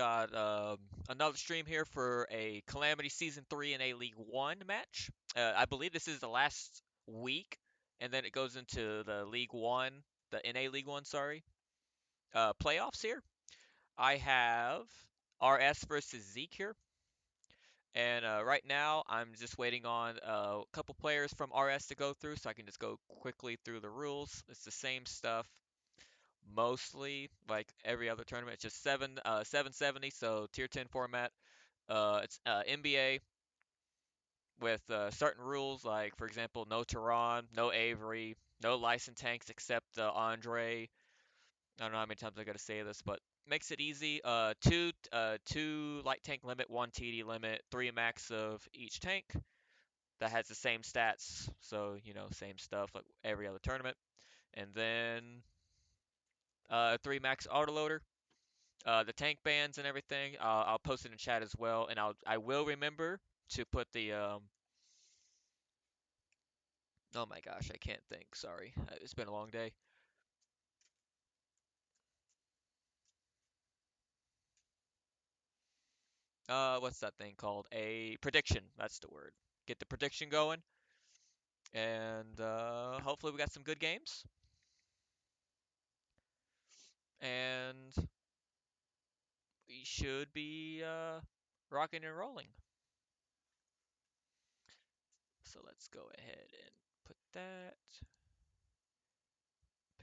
got another stream here for a Calamity Season 3 in a League 1 match. I believe this is the last week, and then it goes into the League 1, the NA League 1, sorry, playoffs here. I have RS versus ZEEK here. And right now, I'm just waiting on a couple players from RS to go through, so I can just go quickly through the rules. It's the same stuff, mostly like every other tournament. It's just 770, so tier 10 format. It's NBA with certain rules, like for example, no Tehran, no Avery, no license tanks except Andre. I don't know how many times I got to say this, but makes it easy. Two light tank limit, one TD limit, three max of each tank. That has the same stats, so same stuff like every other tournament. And then three max autoloader. The tank bans and everything. I'll post it in chat as well, and I will remember to put the Oh my gosh, I can't think. Sorry, it's been a long day. What's that thing called? A prediction. That's the word. Get the prediction going, and hopefully we got some good games, and we should be rocking and rolling. So let's go ahead and put that,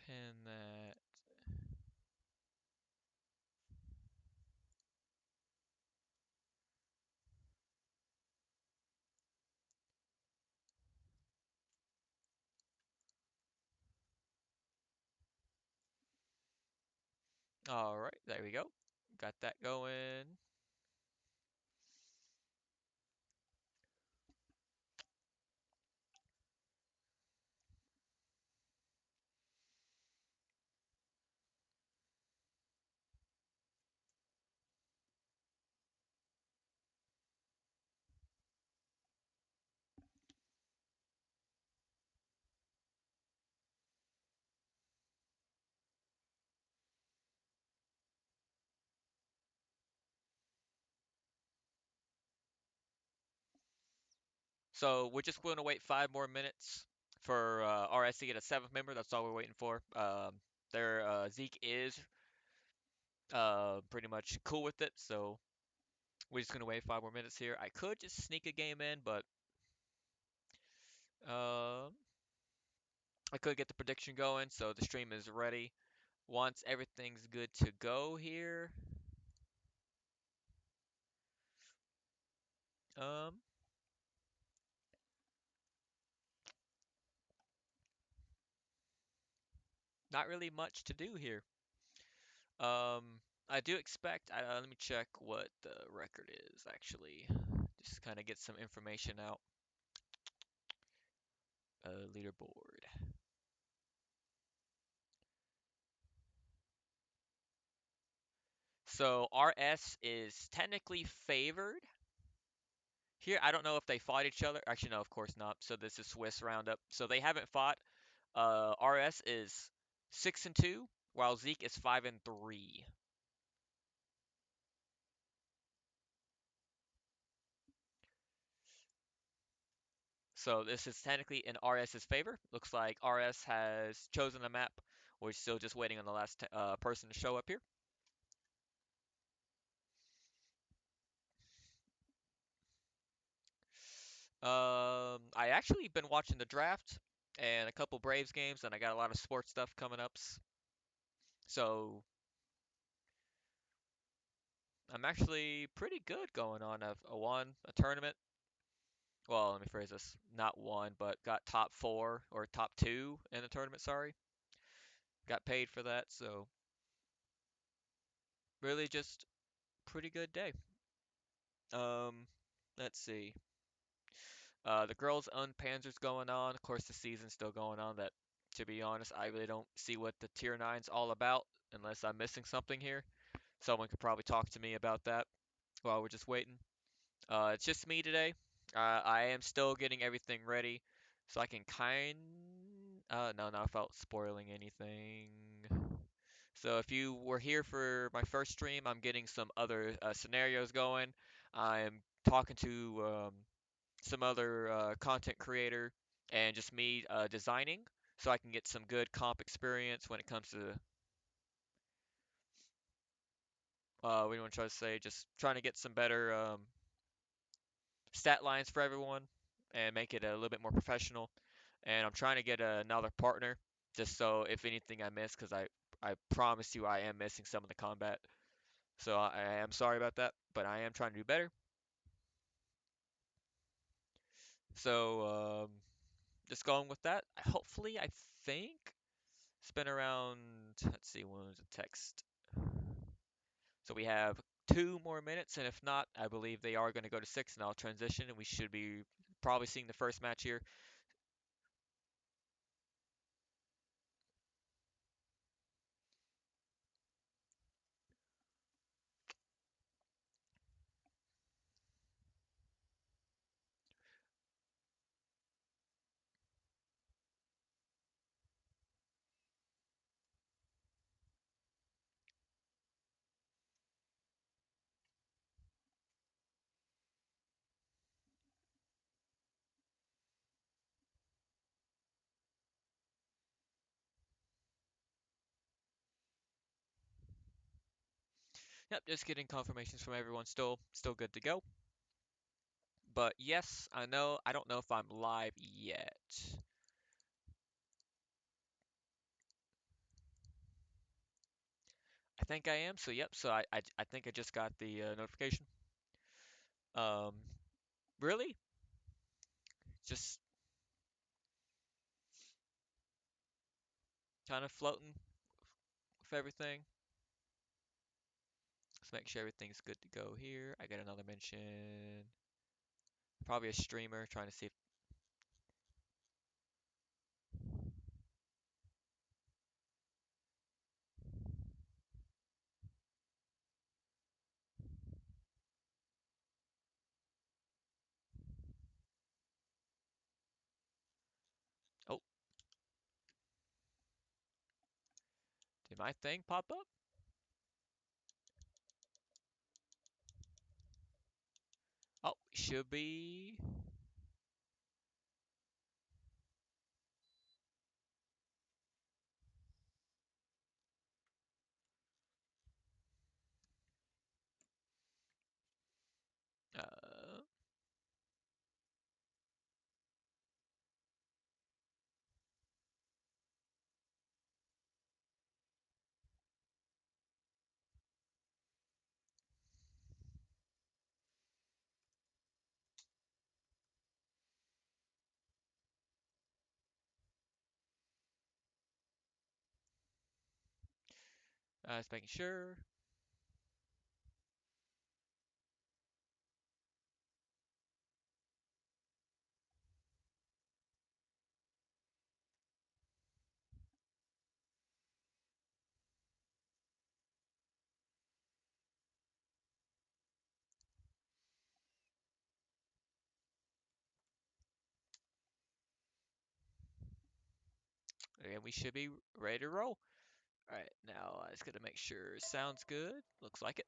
pin that. All right, there we go. Got that going. So we're just going to wait 5 more minutes for RS to get a seventh member. That's all we're waiting for. Their Zeke is pretty much cool with it, so we're just gonna wait 5 more minutes here. I could just sneak a game in, but um, I could get the prediction going, so the stream is ready. Once everything's good to go here, um, not really much to do here. I do expect. Let me check what the record is actually. Just kind of get some information out. Leaderboard. So RS is technically favored here. I don't know if they fought each other. Actually, no, of course not. So this is Swiss roundup. So they haven't fought. RS is 6-2, while Zeke is 5-3. So this is technically in RS's favor. Looks like RS has chosen a map. We're still just waiting on the last person to show up here. I actually been watching the draft and a couple Braves games, and I got a lot of sports stuff coming up. So I'm actually pretty good going on. I've won a tournament. Well, let me phrase this. Not one, but got top four or top two in the tournament, sorry. Got paid for that, so really just pretty good day. Um, let's see. The girls' unpanzer's going on. Of course, the season's still going on. That, to be honest, I really don't see what the tier nine's all about unless I'm missing something here. Someone could probably talk to me about that while we're just waiting. It's just me today. I am still getting everything ready, so I can no, not without spoiling anything. So if you were here for my first stream, I'm getting some other scenarios going. I'm talking to some other content creator and just me designing so I can get some good comp experience when it comes to what do you want to try to say? Just trying to get some better stat lines for everyone and make it a little bit more professional. And I'm trying to get another partner just so if anything I miss, because I promise you I am missing some of the combat. So I am sorry about that, but I am trying to do better. So just going with that. Hopefully, I think it's been around. Let's see, when was the text? So we have 2 more minutes, and if not, I believe they are going to go to six, and I'll transition, and we should be probably seeing the first match here. Yep, just getting confirmations from everyone. Still good to go. But yes, I know. I don't know if I'm live yet. I think I am. So yep. So I think I just got the notification. Um, really? Just kind of floating with everything. Let's make sure everything's good to go here. I got another mention. Probably a streamer trying to see if. Oh, did my thing pop up? Oh, should be. Uh, just making sure. And we should be ready to roll. All right, now I just gotta make sure it sounds good. Looks like it.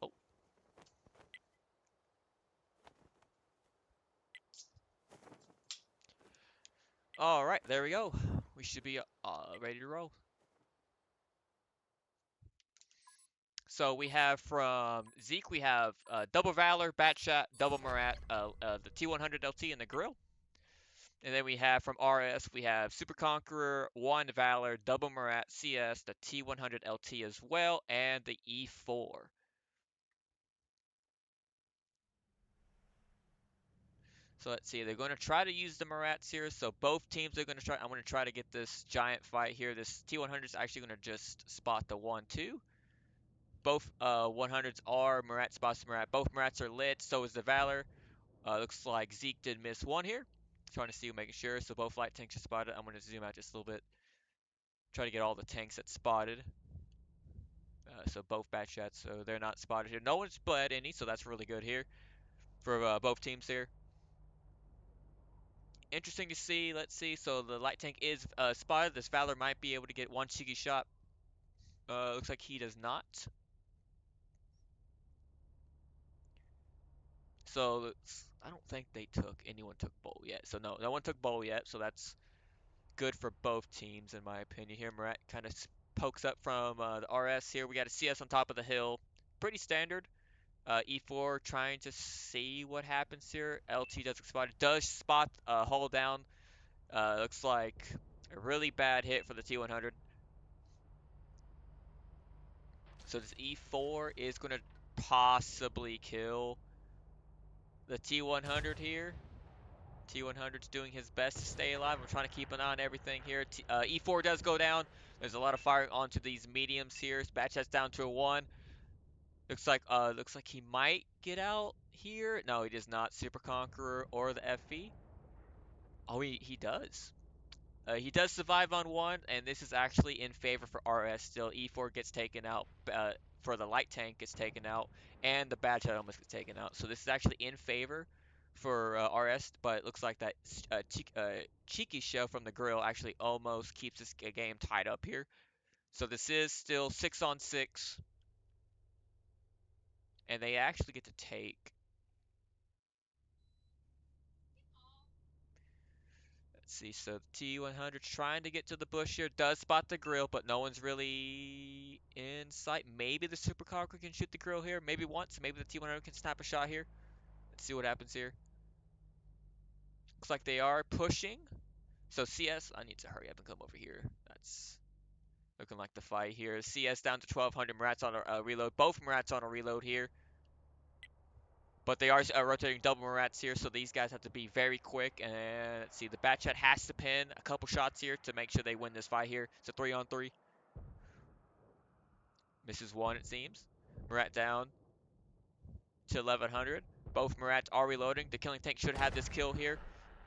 Oh, all right, there we go. We should be ready to roll. So we have from ZEEK, we have Double Valor, Batshot, Double Marat, the T100 LT, and the Grill. And then we have from RS, we have Super Conqueror, One Valor, Double Marat, CS, the T100 LT as well, and the E4. So let's see, they're going to try to use the Marats here. So both teams are going to try. I'm going to try to get this giant fight here. This T100 is actually going to just spot the 1-2. Both 100s are Marat spots Marat. Both Marats are lit. So is the Valor. Looks like Zeke did miss one here. Trying to see, making sure. So both light tanks are spotted. I'm going to zoom out just a little bit. Try to get all the tanks that's spotted. So both bat shots, so they're not spotted here. No one's bled any, so that's really good here for both teams here. Interesting to see. Let's see. So the light tank is spotted. This Valor might be able to get one cheeky shot. Looks like he does not. So I don't think anyone took bowl yet. So no one took bowl yet. So that's good for both teams in my opinion. Here Murat kind of pokes up from the RS here. We got a CS on top of the hill. Pretty standard. E4 trying to see what happens here. LT does spot. Does spot hull down. Looks like a really bad hit for the T100. So this E4 is going to possibly kill the T100 here. T100's doing his best to stay alive. We're trying to keep an eye on everything here. E4 does go down. There's a lot of firing onto these mediums here. Batch that's down to a 1. Looks like he might get out here. No, he does not. Super Conqueror or the FE. Oh, he does. He does survive on 1, and this is actually in favor for RS still. E4 gets taken out, for the light tank gets taken out, and the badge head almost gets taken out. So this is actually in favor for RS, but it looks like that cheeky show from the grill actually almost keeps this game tied up here. So this is still 6 on 6, and they actually get to take. Let's see, so the T100's trying to get to the bush here, does spot the grill, but no one's really in sight. Maybe the Super Conqueror can shoot the grill here, maybe once, maybe the T100 can snap a shot here. Let's see what happens here. Looks like they are pushing. So CS, I need to hurry up and come over here. That's looking like the fight here. CS down to 1200, Murat's on a reload. Both Murat's on a reload here. But they are rotating double Murats here, so these guys have to be very quick. And let's see, the Batchat has to pin a couple shots here to make sure they win this fight here. It's a 3-on-3. Misses one, it seems. Murat down to 1100. Both Murats are reloading. The killing tank should have this kill here.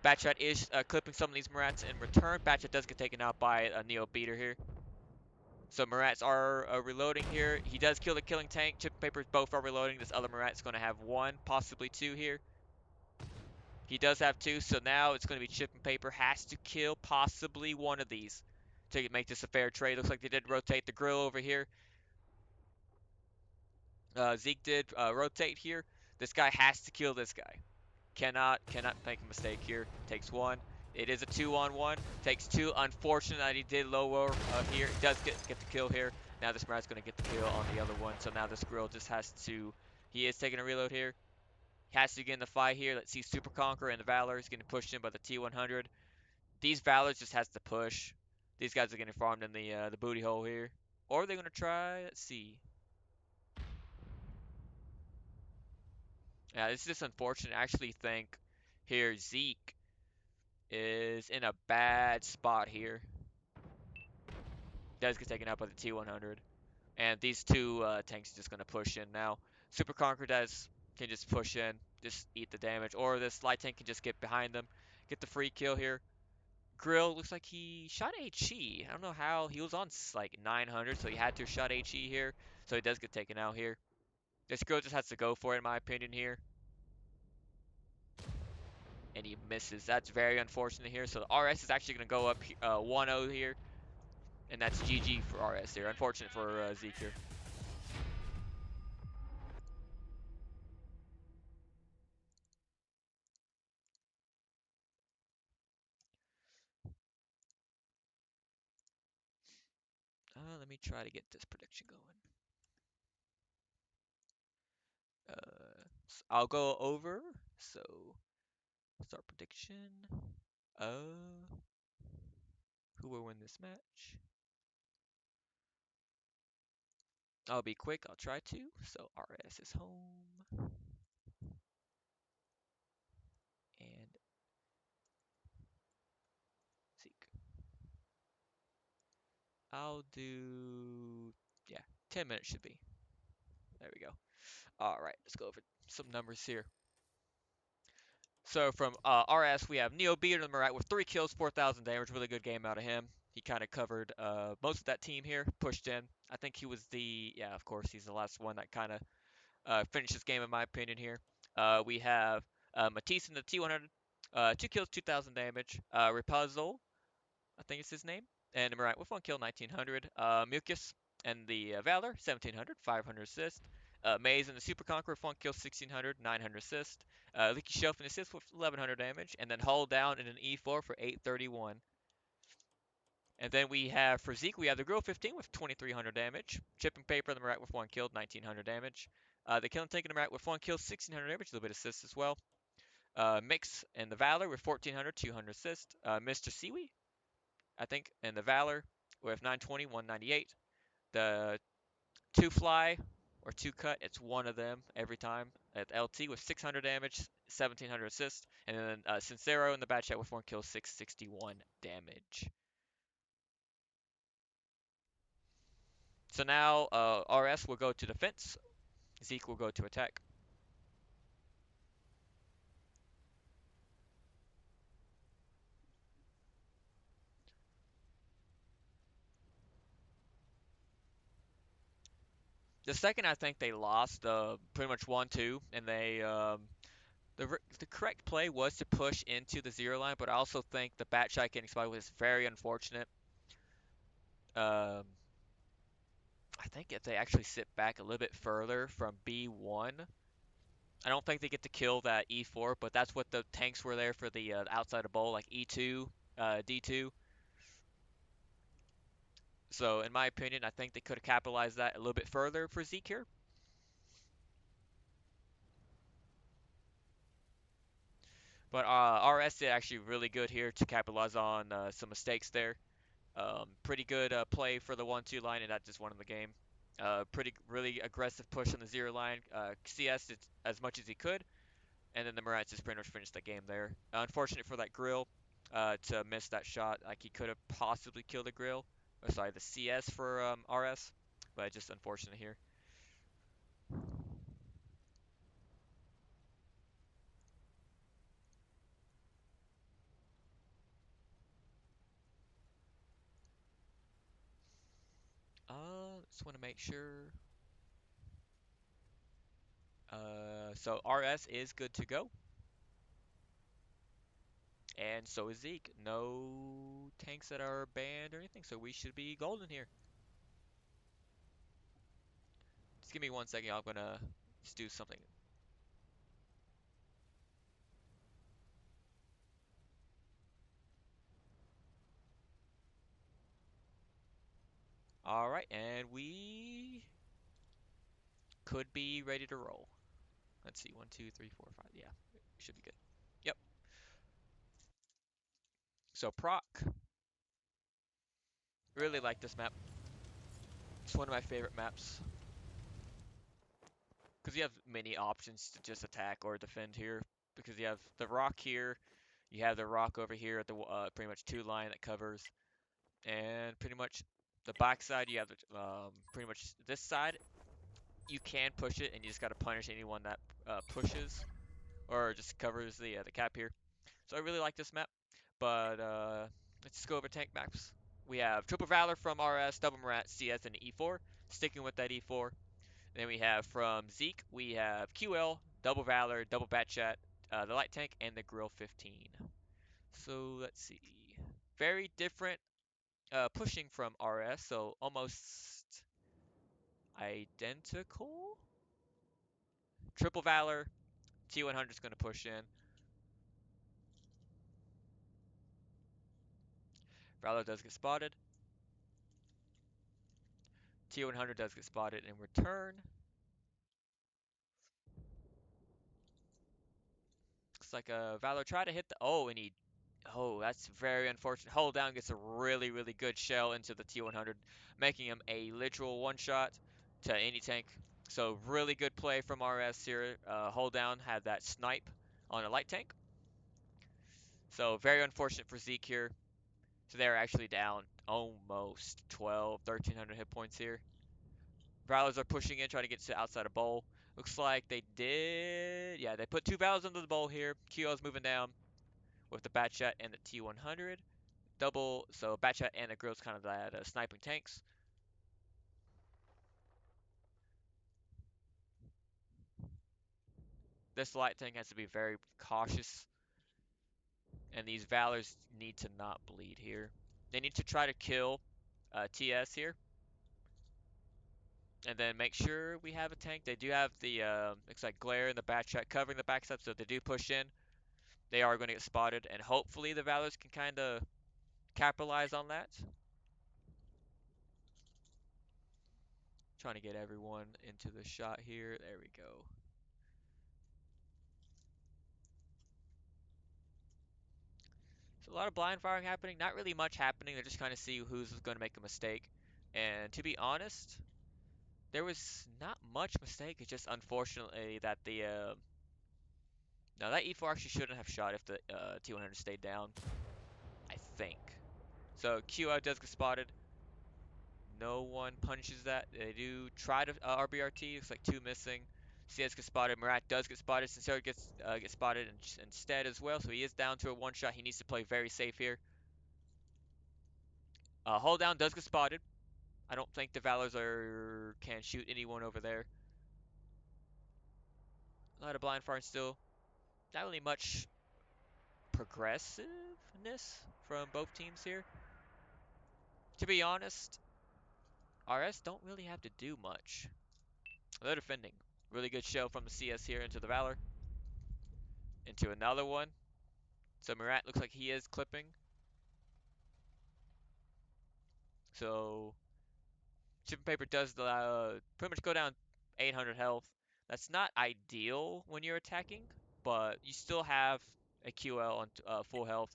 Batchat is clipping some of these Murats in return. Batchat does get taken out by a Neo Beater here. So Murats are reloading here. He does kill the killing tank. Chip and Papers both are reloading. This other Murat's going to have one, possibly two here. He does have two, so now it's going to be Chip and Paper has to kill possibly one of these to make this a fair trade. Looks like they did rotate the grill over here. ZEEK did rotate here. This guy has to kill this guy. Cannot make a mistake here. Takes one. It is a 2-on-1. Takes two. Unfortunate that he did lower here. He does get the kill here. Now this Murat's going to get the kill on the other one. So now this grill just has to. He is taking a reload here. He has to get in the fight here. Let's see Super Conqueror and the Valor is getting pushed in by the T100. These Valors just has to push. These guys are getting farmed in the booty hole here. Or are they going to try? Let's see. Yeah, this is just unfortunate. I actually think here ZEEK is in a bad spot here. Does get taken out by the T100. And these two tanks are just going to push in now. Super Conqueror does can just push in, just eat the damage. Or this light tank can just get behind them, get the free kill here. Grill looks like he shot HE. I don't know how. He was on like 900, so he had to shot HE here. So he does get taken out here. This Grill just has to go for it, in my opinion, here. And he misses. That's very unfortunate here. So the RS is actually going to go up 1-0 here. And that's GG for RS here. Unfortunate for ZEEK here. Let me try to get this prediction going. I'll go over. So, start prediction. Who will win this match? I'll be quick. I'll try to. So, RS is home. And ZEEK. I'll do, yeah, 10 minutes should be. There we go. All right, let's go over some numbers here. So from RS, we have Neo Beater and Murat with 3 kills, 4,000 damage. Really good game out of him. He kind of covered most of that team here, pushed in. I think he was yeah, of course, he's the last one that kind of finished this game, in my opinion, here. We have Matisse in the T100. 2 kills, 2,000 damage. Rapunzel, I think it's his name. And Murat with 1 kill, 1900. Mucus and the Valor, 1700, 500 assist. Maze and the Super Conqueror with 1 kill, 1600, 900 assist. Leaky Shelf and assist with 1100 damage. And then Hull down in an E4 for 831. And then we have for ZEEK, we have the Grill 15 with 2300 damage. Chipping Paper, the Murat with 1 kill, 1900 damage. The Killing Tank and the Murat with 1 kill, 1600 damage, a little bit of assist as well. Mix and the Valor with 1400, 200 assist. Mr. Siwi, I think, and the Valor with 920, 198. The two fly or two cut, it's one of them every time at LT with 600 damage, 1700 assist, and then Sincero in the bad chat with 1 kill, 661 damage. So now RS will go to defense, ZEEK will go to attack. The second I think they lost, pretty much 1-2, and the correct play was to push into the zero line, but I also think the bat shot getting spotted was very unfortunate. Um, I think if they actually sit back a little bit further from B1, I don't think they get to kill that E4, but that's what the tanks were there for the outside of bowl, like E2, D2. So in my opinion, I think they could have capitalized that a little bit further for ZEEK here. But RS did actually really good here to capitalize on some mistakes there. Pretty good play for the 1-2 line, and that just won the game. Pretty really aggressive push on the zero line. CS it as much as he could, and then the Marats just pretty much finished the game there. Unfortunate for that grill to miss that shot. Like he could have possibly killed the grill, or sorry, the CS for RS, but just unfortunate here. Just want to make sure. So RS is good to go, and so is ZEEK. No tanks that are banned or anything, so we should be golden here. Just give me 1 second. I'm gonna just do something. All right, and we could be ready to roll. Let's see, one, two, three, four, five. Yeah, should be good. Yep. So proc. Really like this map. It's one of my favorite maps because you have many options to just attack or defend here. Because you have the rock here, you have the rock over here at the pretty much two line that covers, and pretty much the back side you have pretty much this side. You can push it, and you just gotta punish anyone that pushes or just covers the cap here. So I really like this map, but let's just go over tank maps. We have Triple Valor from RS, Double Marat, CS, and E4. Sticking with that E4. Then we have from ZEEK, we have QL, Double Valor, Double Batchat, the Light Tank, and the Grill 15. So let's see. Very different pushing from RS, so almost identical. Triple Valor, T100 is going to push in. Valor does get spotted. T100 does get spotted in return. Looks like Valor tried to hit the. Oh, and he. Oh, that's very unfortunate. Hold down gets a really, really good shell into the T100, making him a literal one shot to any tank. So, really good play from RS here. Hold down had that snipe on a light tank. So, very unfortunate for ZEEK here. So, they're actually down almost 12, 1300 hit points here. Valors are pushing in, trying to get to outside of bowl. Looks like they did. Yeah, they put two Valors under the bowl here. QL's moving down with the Batchat and the T100. Double, so Batchat and the Grill's kind of that sniping tanks. This light tank has to be very cautious. And these Valors need to not bleed here. They need to try to kill TS here. And then make sure we have a tank. They do have the, looks like Glare in the back track covering the backside, so if they do push in, they are going to get spotted. And hopefully the Valors can kind of capitalize on that. Trying to get everyone into the shot here. There we go. So a lot of blind firing happening. Not really much happening. They're just kind of see who's going to make a mistake. And to be honest, there was not much mistake. It's just unfortunately that the now that E4 actually shouldn't have shot if the T100 stayed down. I think. So Q out does get spotted. No one punches that. They do try to RBRT. Looks like two missing. CS gets spotted. Murat does get spotted. Sincero gets spotted instead as well. So he is down to a one shot. He needs to play very safe here. Hold down does get spotted. I don't think the Valors can shoot anyone over there. A lot of blind fire still. Not really much progressiveness from both teams here. To be honest, RS don't really have to do much. They're defending. Really good show from the CS here into the Valor. Into another one. So Murat looks like he is clipping. So Chip and Paper does pretty much go down 800 health. That's not ideal when you're attacking, but you still have a QL on full health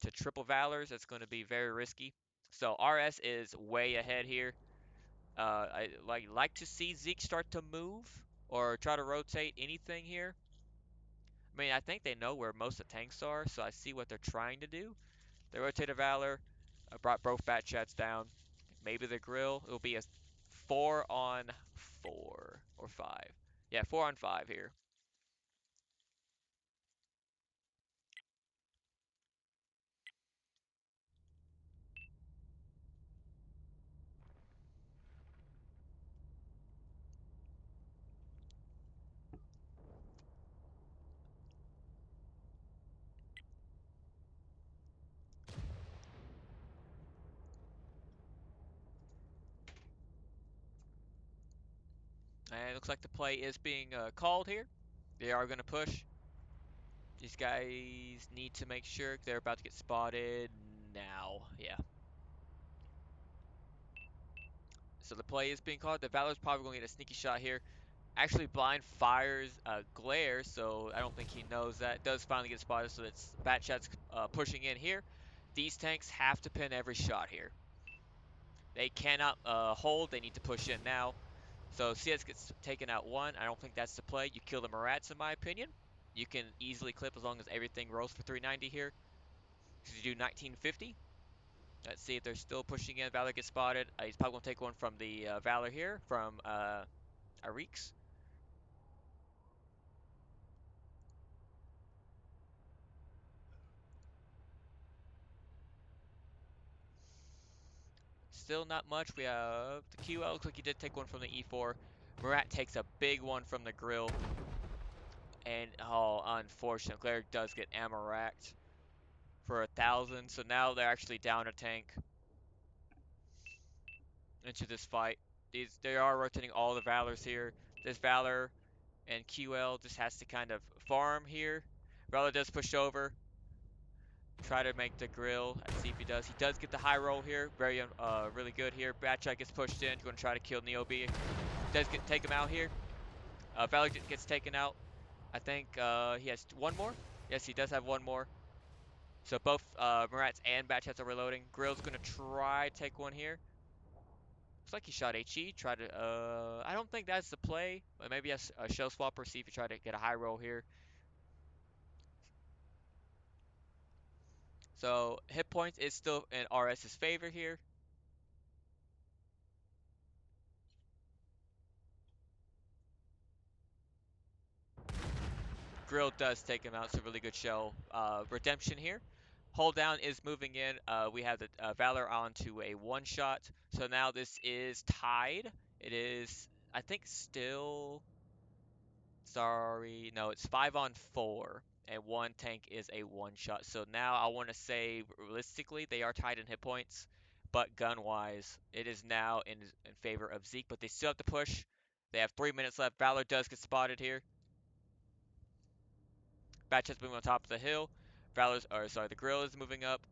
to triple Valors. That's going to be very risky. So RS is way ahead here. I like to see ZEEK start to move or try to rotate anything here. I mean, I think they know where most of the tanks are, so I see what they're trying to do. They rotated Valor, brought both Fat Chats down. Maybe the grill. It'll be a 4-on-4 or 5. Yeah, 4-on-5 here. And it looks like the play is being called here. They are going to push. These guys need to make sure they're about to get spotted now. Yeah. So the play is being called. The Valor's probably going to get a sneaky shot here. Actually, blind fires glare, so I don't think he knows that. Does finally get spotted, so it's Batchat's pushing in here. These tanks have to pin every shot here. They cannot hold. They need to push in now. So CS gets taken out one. I don't think that's the play. You kill the Murats, in my opinion. You can easily clip as long as everything rolls for 390 here. Because you do 1950. Let's see if they're still pushing in. Valor gets spotted. He's probably going to take one from the Valor here, from Arix. Still not much. We have the QL. Looks like he did take one from the E4. Murat takes a big one from the grill. And, oh, unfortunate. Glare does get ammo racked for 1,000. So now they're actually down a tank into this fight. They are rotating all the Valors here. This Valor and QL just has to kind of farm here. Valor does push over. Try to make the grill. Let's see if he does. He does get the high roll here. Very, really good here. Batchat gets pushed in. Going to try to kill Neo B. Does take him out here. Valor gets taken out. I think he has one more. Yes, he does have one more. So both Murats and Batchats are reloading. Grill's going to try to take one here. Looks like he shot HE. Try to, I don't think that's the play. But maybe a show swapper. See if he try to get a high roll here. So hit points is still in RS's favor here. Grill does take him out. So really good shell redemption here. Hold down is moving in. We have the Valor onto a one shot. So now this is tied. It is, I think, still. Sorry, no, it's 5-on-4. and one tank is a one shot. So now I want to say realistically they are tied in hit points, but gun wise it is now in favor of Zeke. But they still have to push. They have 3 minutes left. Valor does get spotted here. Batchet's moving on top of the hill. The grill is moving up.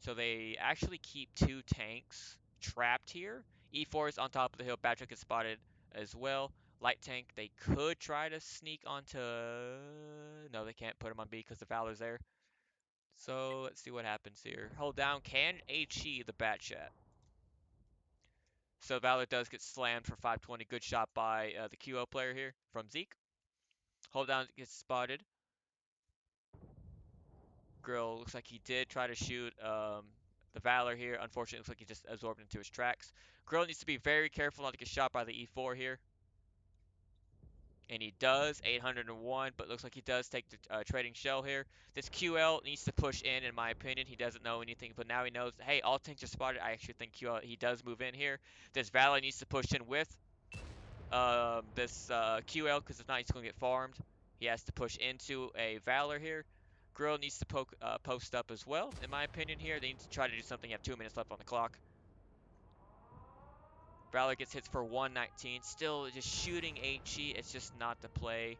So they actually keep two tanks trapped here. E4 is on top of the hill. Batchet gets spotted as well. Light tank, they could try to sneak onto. No, they can't put him on B because the Valor's there. So let's see what happens here. Hold down, can HE the Batchet. So Valor does get slammed for 520. Good shot by the QO player here from ZEEK. Hold down gets spotted. Grill looks like he did try to shoot the Valor here. Unfortunately, it looks like he just absorbed into his tracks. Grill needs to be very careful not to get shot by the E4 here. And he does, 801, but looks like he does take the trading shell here. This QL needs to push in my opinion. He doesn't know anything, but now he knows, hey, all tanks are spotted. I actually think QL, he does move in here. This Valor needs to push in with this QL, because if not, he's going to get farmed. He has to push into a Valor here. Grill needs to post up as well, in my opinion here. They need to try to do something. You have 2 minutes left on the clock. Valor gets hits for 119. Still just shooting HE. It's just not the play.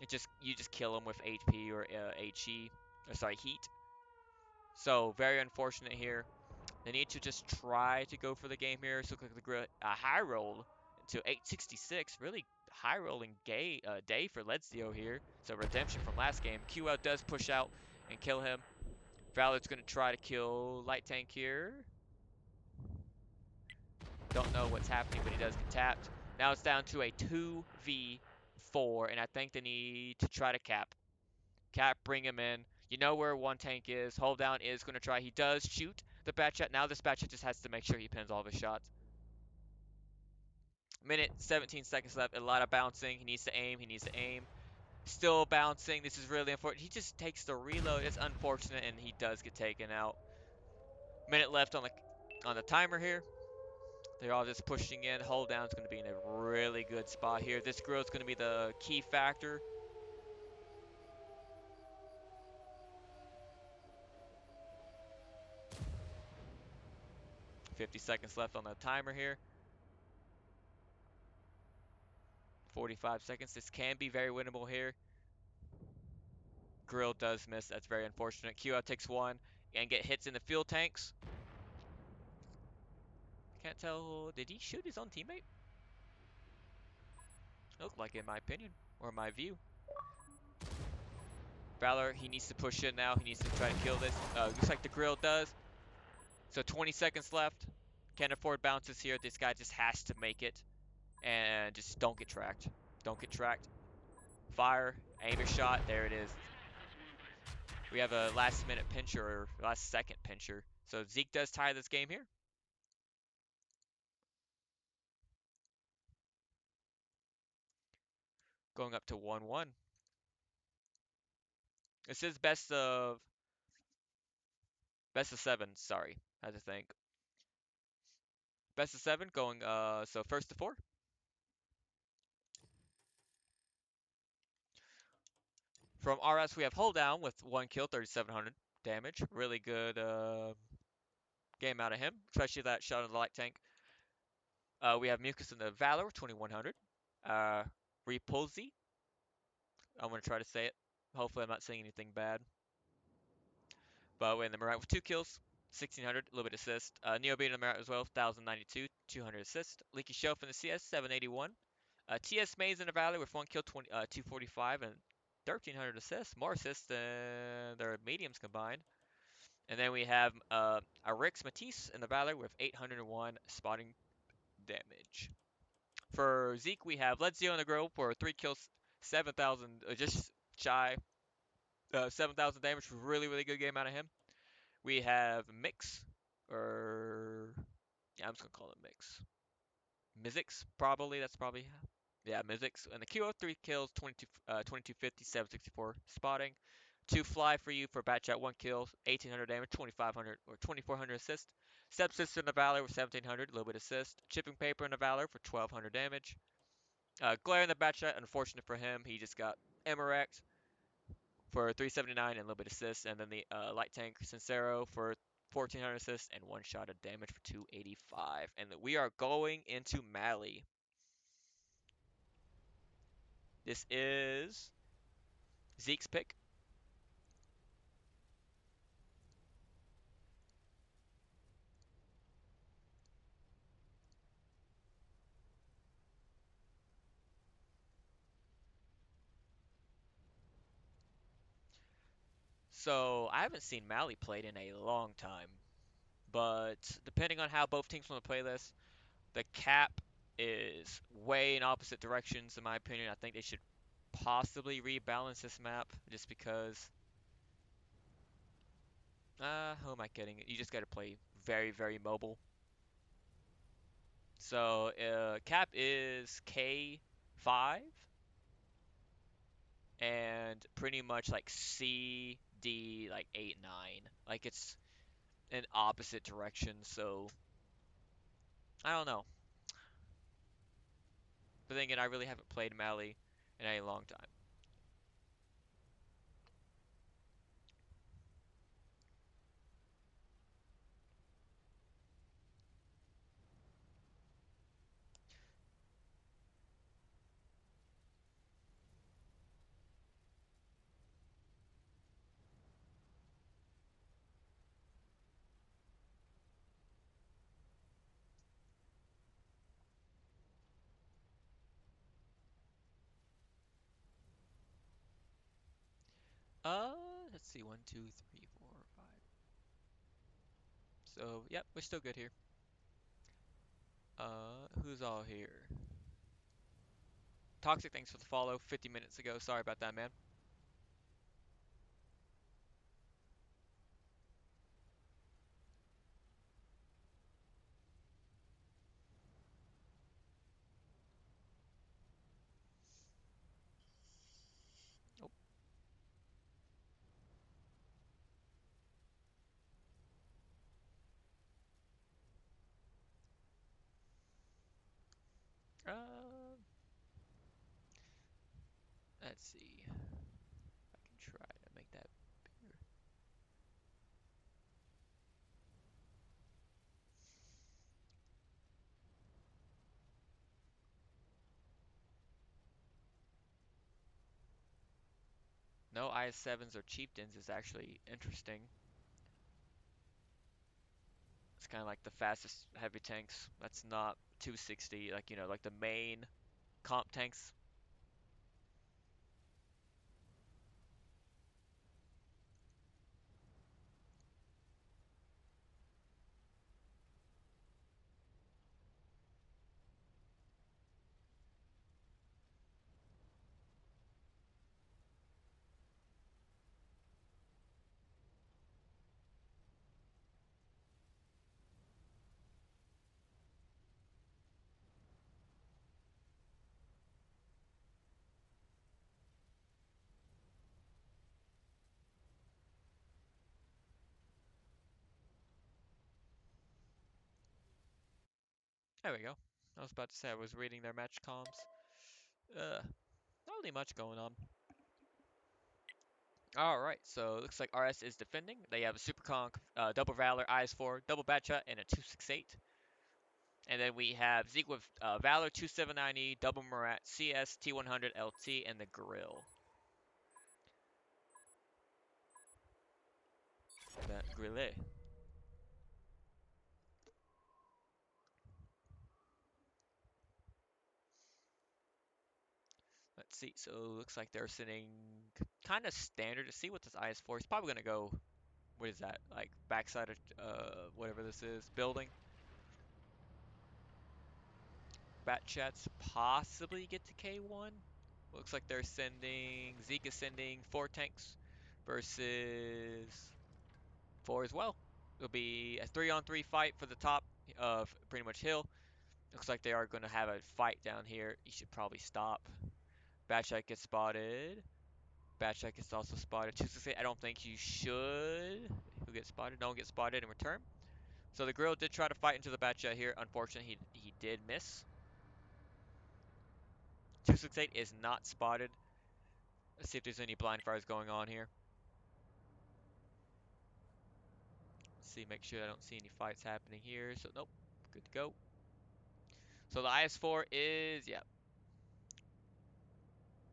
You just kill him with HP or HE, or sorry, heat. So very unfortunate here. They need to just try to go for the game here. So quickly high roll to 866. Really high rolling day for Ledzio here. So redemption from last game. QL does push out and kill him. Valor's going to try to kill Light Tank here. Don't know what's happening, but he does get tapped. Now it's down to a 2v4, and I think they need to try to cap. Cap, bring him in. You know where one tank is. Hold down is going to try. He does shoot the Batchet. Now this Batchet just has to make sure he pins all of his shots. Minute, 17 seconds left. A lot of bouncing. He needs to aim. He needs to aim. Still bouncing. This is really unfortunate. He just takes the reload. It's unfortunate, and he does get taken out. Minute left on the timer here. They're all just pushing in. Hold down is going to be in a really good spot here. This grill is going to be the key factor. 50 seconds left on the timer here. 45 seconds. This can be very winnable here. Grill does miss. That's very unfortunate. QL takes one and get hits in the fuel tanks. Can't tell. Did he shoot his own teammate? Looked like, in my opinion, or my view. Valor, he needs to push in now. He needs to try to kill this. Looks like the grill does. So 20 seconds left. Can't afford bounces here. This guy just has to make it. And just don't get tracked. Don't get tracked. Fire. Aim your shot. There it is. We have a last minute pincher, or last second pincher. So ZEEK does tie this game here. Going up to 1-1. This is best of 7, sorry. I had to think. Best of 7 going so first to 4. From RS we have Hold Down with 1 kill, 3700 damage. Really good game out of him, especially that shot on the light tank. We have Mucus in the Valor, 2100. Repulsi. I'm gonna try to say it. Hopefully I'm not saying anything bad. But we're in the Marat with 2 kills, 1600, a little bit assist. Neobeat in the Marat as well, 1092, 200 assist. Leaky Shelf in the CS, 781. TS Maze in the Valley with 1 kill, 245, and 1300 assists. More assists than their mediums combined. And then we have a Rix Matisse in the Valley with 801 spotting damage. For ZEEK, we have Ledzio in the Grove for 3 kills, 7,000, just shy, 7,000 damage. Really, really good game out of him. We have Mix, or yeah, I'm just gonna call it Mix. Mizix, probably. That's probably, yeah, Mizix. And the QO 3 kills, 2250, 764 spotting. 2 fly for you for Batchat, 1 kill, 1800 damage, 2500 or 2400 assist. Sepsis in the Valor with 1700, a little bit assist. Chipping Paper in the Valor for 1200 damage. Glare in the Batchat, unfortunate for him, he just got Emiract for 379 and a little bit of assist, and then the light tank Sincero for 1400 assists and one shot of damage for 285. And we are going into Mali. This is Zeke's pick. So I haven't seen Mali played in a long time, but depending on how both teams want to play this, the cap is way in opposite directions in my opinion. I think they should possibly rebalance this map just because who am I kidding? You just got to play very, very mobile. So cap is K5 and pretty much like C, D, like 8, 9. Like it's in opposite directions. So I don't know. But then again, I really haven't played Mali in a long time. Let's see, one, two, three, four, five. So, yep, we're still good here. Who's all here? Toxic, thanks for the follow 50 minutes ago. Sorry about that, man. Oh, uh, let's see. I can try to make that bigger. No IS-7s or chieftains is actually interesting. It's kind of like the fastest heavy tanks. That's not 260, like, like the main comp tanks. There we go. I was about to say I was reading their match comms. Not really much going on. Alright, so it looks like RS is defending. They have a Super Conk, Double Valor, IS-4, Double Batcha, and a 268. And then we have ZEEK with Valor 279E, Double Murat, CS, T100, LT, and the Grill. That Grille. Let's see. So it looks like they're sitting kind of standard. To see what this IS-4 is probably going to go. What is that? Like backside of whatever this is, building. Bat chats possibly get to K1. Looks like they're sending ZEEK is sending 4 tanks versus 4 as well. It'll be a 3-on-3 fight for the top of pretty much hill. Looks like they are going to have a fight down here. You should probably stop. Batchat gets spotted. Batchat gets also spotted. 268, I don't think you should. Who gets spotted? No one gets spotted in return. So the Grill did try to fight into the Batchat here. Unfortunately, he did miss. 268 is not spotted. Let's see if there's any blind fires going on here. Let's see, make sure I don't see any fights happening here. So, nope. Good to go. So the IS-4 is, yeah.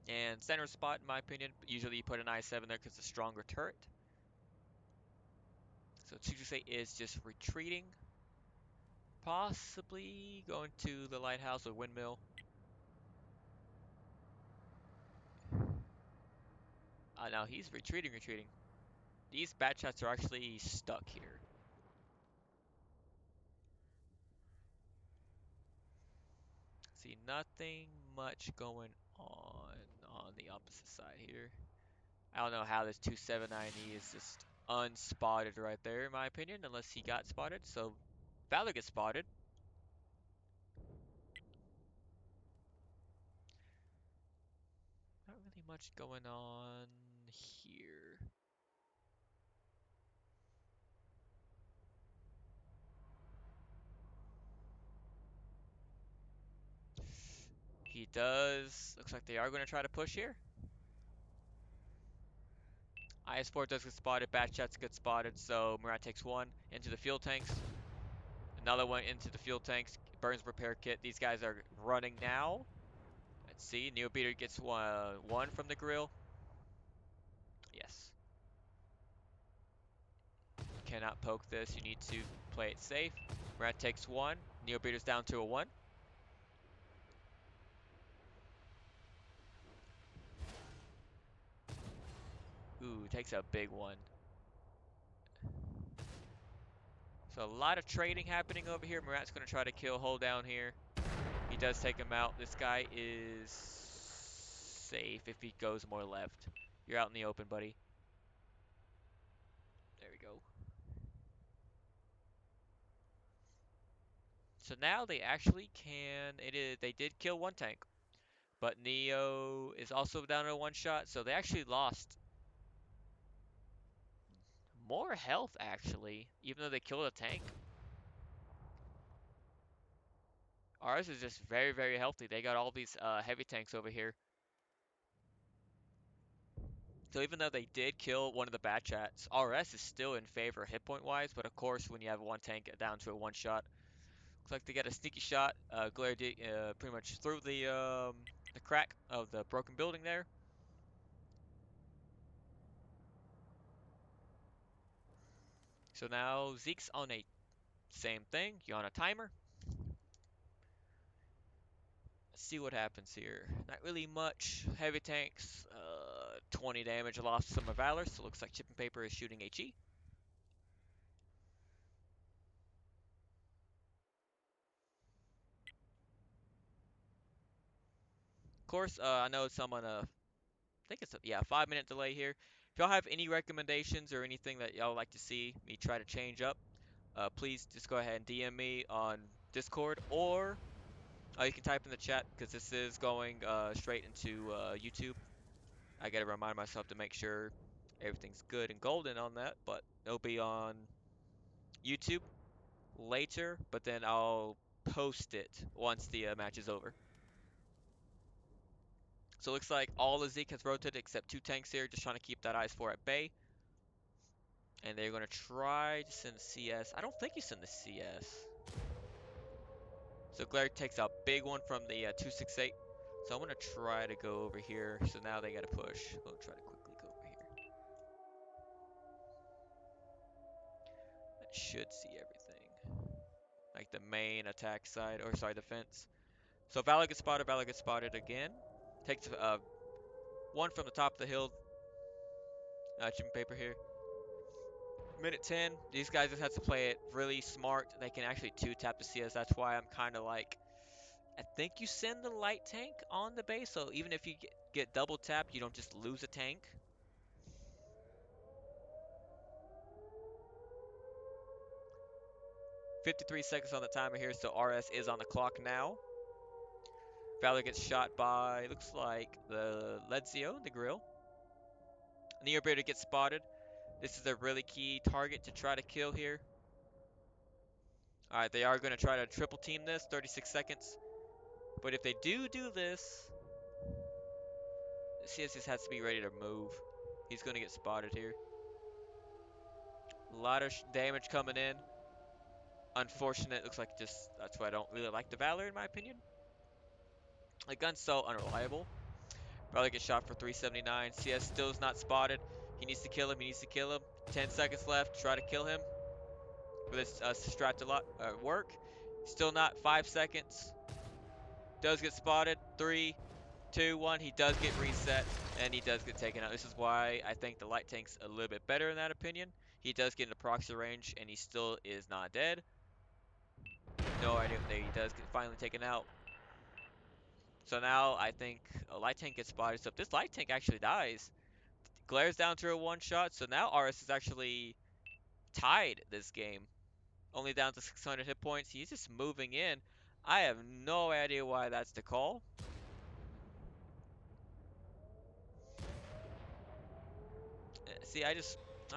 And center spot, in my opinion. Usually you put an IS-7 there because it's a stronger turret. So 268 is just retreating. Possibly going to the lighthouse or windmill. Now he's retreating. These bat shots are actually stuck here. See, nothing much going on the opposite side here. I don't know how this 279E is just unspotted right there, in my opinion, unless he got spotted. So Valor gets spotted. Not really much going on here. He does. Looks like they are going to try to push here. IS-4 does get spotted. Bat shots get spotted. So Murat takes one into the fuel tanks. Another one into the fuel tanks. Burns repair kit. These guys are running now. Let's see. Neo Beater gets one from the grill. Yes. Cannot poke this. You need to play it safe. Murat takes one. Neo Beater's down to a one. Ooh, takes a big one. So a lot of trading happening over here. Murat's going to try to kill Hull down here. He does take him out. This guy is safe if he goes more left. You're out in the open, buddy. There we go. So now they actually can. They did kill one tank, but Neo is also down to one shot. So they actually lost more health actually, even though they killed a tank. Ours is just very healthy. They got all these heavy tanks over here. So even though they did kill one of the bat chats, RS is still in favor hit point wise. But of course, when you have one tank down to a one shot, looks like they got a sneaky shot. Glare pretty much through the crack of the broken building there. So now Zeke's on a same thing. You're on a timer. Let's see what happens here. Not really much. Heavy tanks, 20 damage lost to some of Valor. So it looks like Chipping Paper is shooting HE. Of course, I know someone I think it's a 5 minute delay here. If y'all have any recommendations or anything that y'all like to see me try to change up, please just go ahead and DM me on Discord, or you can type in the chat because this is going straight into YouTube. I gotta remind myself to make sure everything's good and golden on that, but it'll be on YouTube later, but then I'll post it once the match is over. So it looks like all the Zeke has rotated except two tanks here, just trying to keep that IS-4 at bay. And they're going to try to send the CS. I don't think you send the CS. So Glare takes a big one from the 268. So I'm going to try to go over here. So now they got to push. We'll try to quickly go over here. That should see everything. Like the main attack side, or sorry, defense. So Valor gets spotted again. Takes one from the top of the hill. Chipping Paper here. Minute 10. These guys just have to play it really smart. They can actually two-tap the CS. That's why I'm kind of like, I think you send the light tank on the base, so even if you get double tapped, you don't just lose a tank. "53 seconds on the timer here, so RS is on the clock now. Valor gets shot by, looks like, the Ledzio, the grill. Neobrader gets spotted. This is a really key target to try to kill here. Alright, they are going to try to triple team this, 36 seconds. But if they do this, CS just has to be ready to move. He's gonna get spotted here. A lot of damage coming in. Unfortunate. Looks like just that's why I don't really like the Valor in my opinion. The gun's so unreliable. Probably get shot for 379. CS still is not spotted. He needs to kill him. He needs to kill him. 10 seconds left. Try to kill him. For this strat to work. Still not. 5 seconds. Does get spotted. 3, 2, 1. He does get reset. And he does get taken out. This is why I think the light tank's a little bit better in that opinion. He does get into proxy range. And he still is not dead. No idea that he does get finally taken out. So now I think a light tank gets spotted. So if this light tank actually dies, Glaire's down to a one shot. So now RS is actually tied this game. Only down to 600 hit points. He's just moving in. I have no idea why that's the call. See, I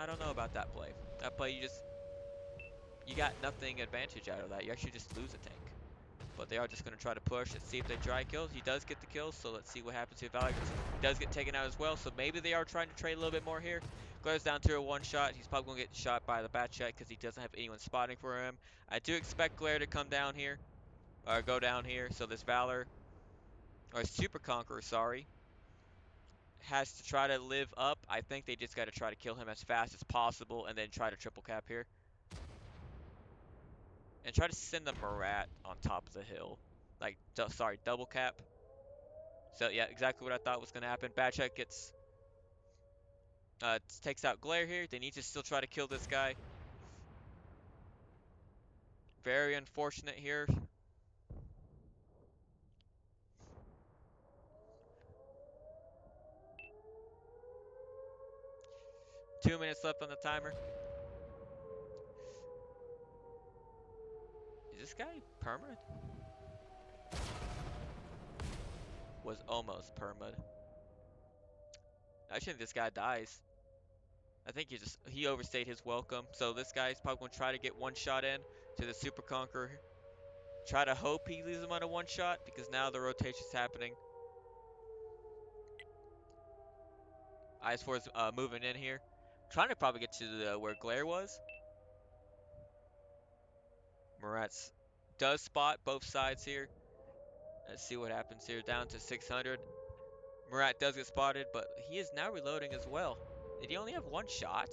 don't know about that play. That play, you got nothing advantage out of that. You actually just lose a tank. But they are just going to try to push and see if they try kills. He does get the kills, so let's see what happens if Alex does get taken out as well. So maybe they are trying to trade a little bit more here. Glaire's down to a one shot. He's probably going to get shot by the bat check because he doesn't have anyone spotting for him. I do expect Glaire to come down here, or go down here. So this Valor, or Super Conqueror, sorry, has to try to live up. I think they just got to try to kill him as fast as possible and then try to triple cap here. And try to send the Murat on top of the hill. Like, sorry, double cap. So yeah, exactly what I thought was going to happen. Batcheck takes out Glare here. They need to still try to kill this guy. Very unfortunate here. Two minutes left on the timer. Is this guy permad? Was almost permad. I think this guy dies. I think he overstayed his welcome. So this guy's probably going to try to get one shot in to the Super Conqueror. Try to hope he leaves him on a one shot because now the rotation's happening. IS4 is moving in here. Trying to probably get to where Glare was. Murat's does spot both sides here. Let's see what happens here. Down to 600. Murat does get spotted, but he is now reloading as well. Did he only have one shot?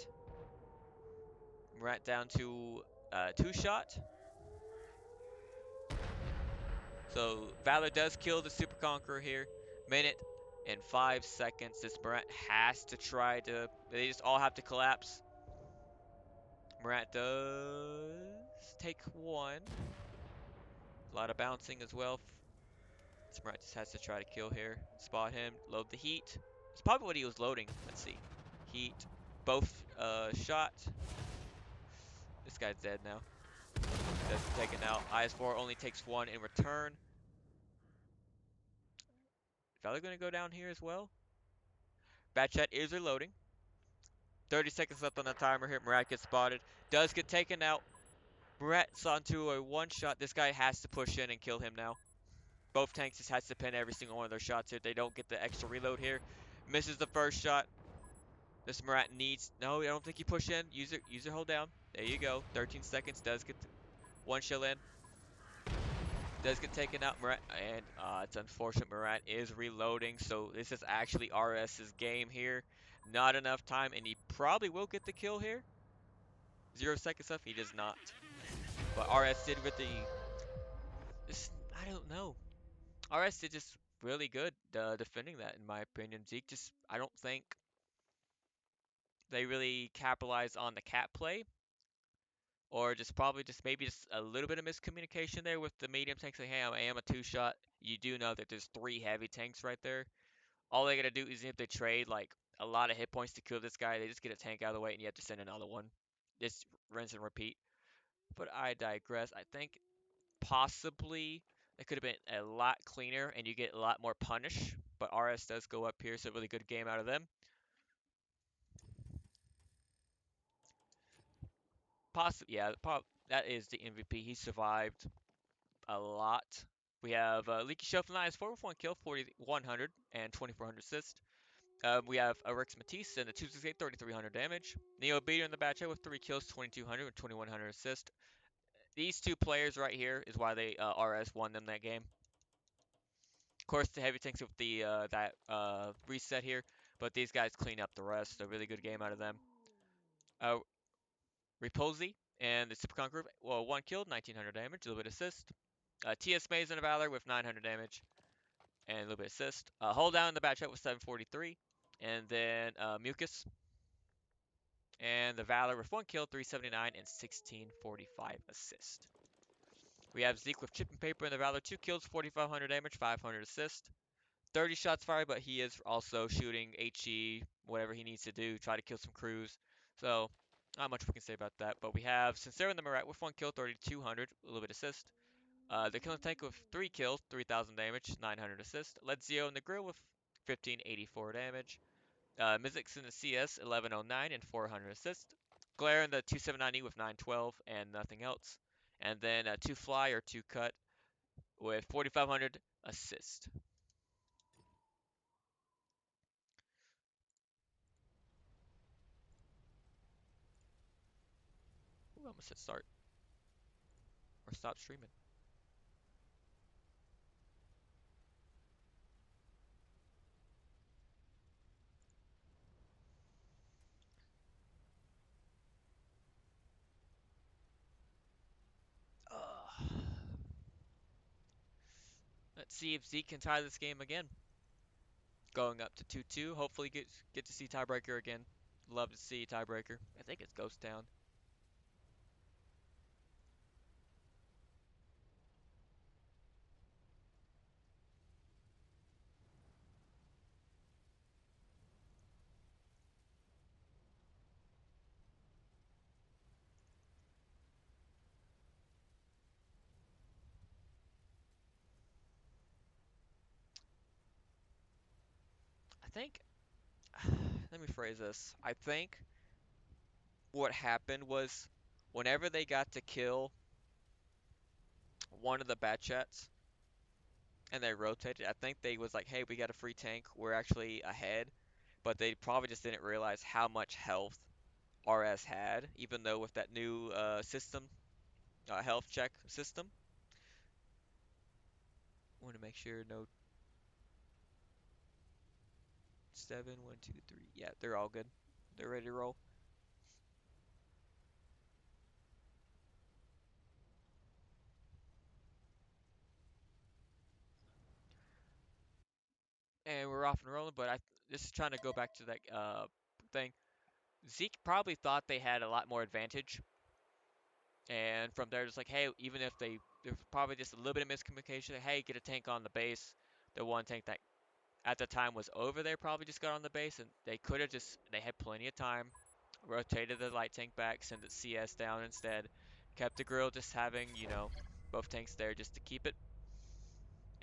Murat down to two shot. So Valor does kill the Super Conqueror here. Minute and 5 seconds. This Murat has to try to. They just all have to collapse. Murat does take one. A lot of bouncing as well. This Murat just has to try to kill here. Spot him. Load the heat. It's probably what he was loading. Let's see. Heat. Both shot. This guy's dead now. That's taken out. IS4 only takes one in return. Valor gonna go down here as well. Batchat is reloading. 30 seconds left on the timer here. Murat gets spotted. Does get taken out. Murat's onto a one shot. This guy has to push in and kill him now. Both tanks just has to pin every single one of their shots here. They don't get the extra reload here. Misses the first shot. This Murat needs. No, I don't think he pushed in. User hold down. There you go. 13 seconds. Does get one shell in. Does get taken out. Murat, and it's unfortunate. Murat is reloading, so this is actually RS's game here. Not enough time, and he probably will get the kill here. 0 seconds left. He does not. But RS did with the. I don't know. RS did just really good defending that, in my opinion. ZEEK just, I don't think they really capitalized on the cap play, or just probably just maybe just a little bit of miscommunication there with the medium tanks. Like, hey, I am a two shot. You do know that there's three heavy tanks right there. All they gotta do is if they trade like a lot of hit points to kill this guy, they just get a tank out of the way, and you have to send another one. Just rinse and repeat. But I digress. I think possibly it could have been a lot cleaner and you get a lot more punish. But RS does go up here, so a really good game out of them. Possibly, yeah, that is the MVP. He survived a lot. We have Leaky Shelf and IS4 with one kill, 4,100 and 2,400 assist. We have a Rex Matisse and a 268, 3,300 damage. Neo Beater in the batch with 3 kills, 2,200 with 2,100 assist. These two players right here is why they RS won them that game. Of course, the heavy tanks with the reset here, but these guys clean up the rest. A really good game out of them. Uh, Repulsi and the Super Conqueror, well, 1 killed, 1,900 damage, a little bit assist. TS Maze and a Valor with 900 damage and a little bit assist. Hold down in the batch with 743, and then Mucus and the Valor with 1 kill, 379 and 1645 assist. We have ZEEK with Chip and Paper and the Valor, 2 kills, 4,500 damage, 500 assist. 30 shots fired, but he is also shooting HE, whatever he needs to do, try to kill some crews. So, not much we can say about that. But we have Sincere and the Marat with 1 kill, 3,200, a little bit assist. The Killing Tank with 3 kills, 3,000 damage, 900 assist. Ledzio and the Grill with 1,584 damage. Mizzix in the CS, 1,109 and 400 assist. Glare in the 279E with 912 and nothing else. And then 2 Fly or 2 Cut with 4,500 assist. Ooh, I almost hit start or stop streaming. Let's see if Zeke can tie this game again. Going up to 2-2. Hopefully get to see tiebreaker again. Love to see tiebreaker. I think it's Ghost Town. I think, let me phrase this. I think what happened was whenever they got to kill one of the Batchets and they rotated, I think they was like, hey, we got a free tank. We're actually ahead. But they probably just didn't realize how much health RS had, even though with that new system, health check system. Want to make sure no 7, 1, 2, 3. Yeah, they're all good. They're ready to roll. And we're off and rolling, but I just trying to go back to that thing. Zeke probably thought they had a lot more advantage, and from there, just like, hey, even if there's probably just a little bit of miscommunication. Hey, get a tank on the base. The one tank that at the time was over there probably just got on the base, and they could have just they had plenty of time, rotated the light tank back, send the CS down instead, kept the grill just having both tanks there just to keep it.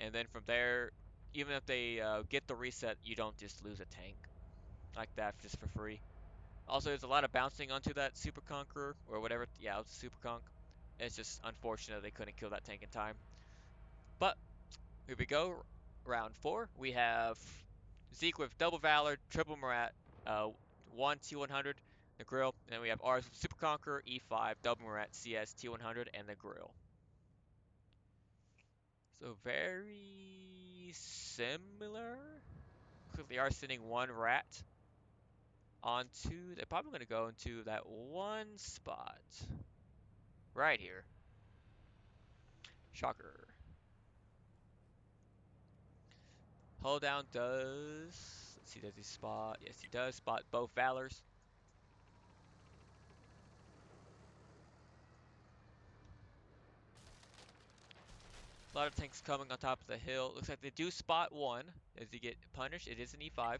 And then from there, even if they get the reset, you don't just lose a tank like that just for free. Also, there's a lot of bouncing onto that Super Conqueror or whatever. Yeah, it was a Super Conk. It's just unfortunate they couldn't kill that tank in time. But here we go. Round 4. We have Zeke with double Valor, triple Marat, uh, 1 T100, the grill. And then we have ours with Super Conqueror, E5, double Marat, CS, T100, and the grill. So very similar. Because they are sending one rat onto. They're probably going to go into that one spot right here. Shocker. Hold down does. Let's see, does he spot? Yes, he does spot both Valors. A lot of tanks coming on top of the hill. Looks like they do spot one. Does he get punished? It is an E5.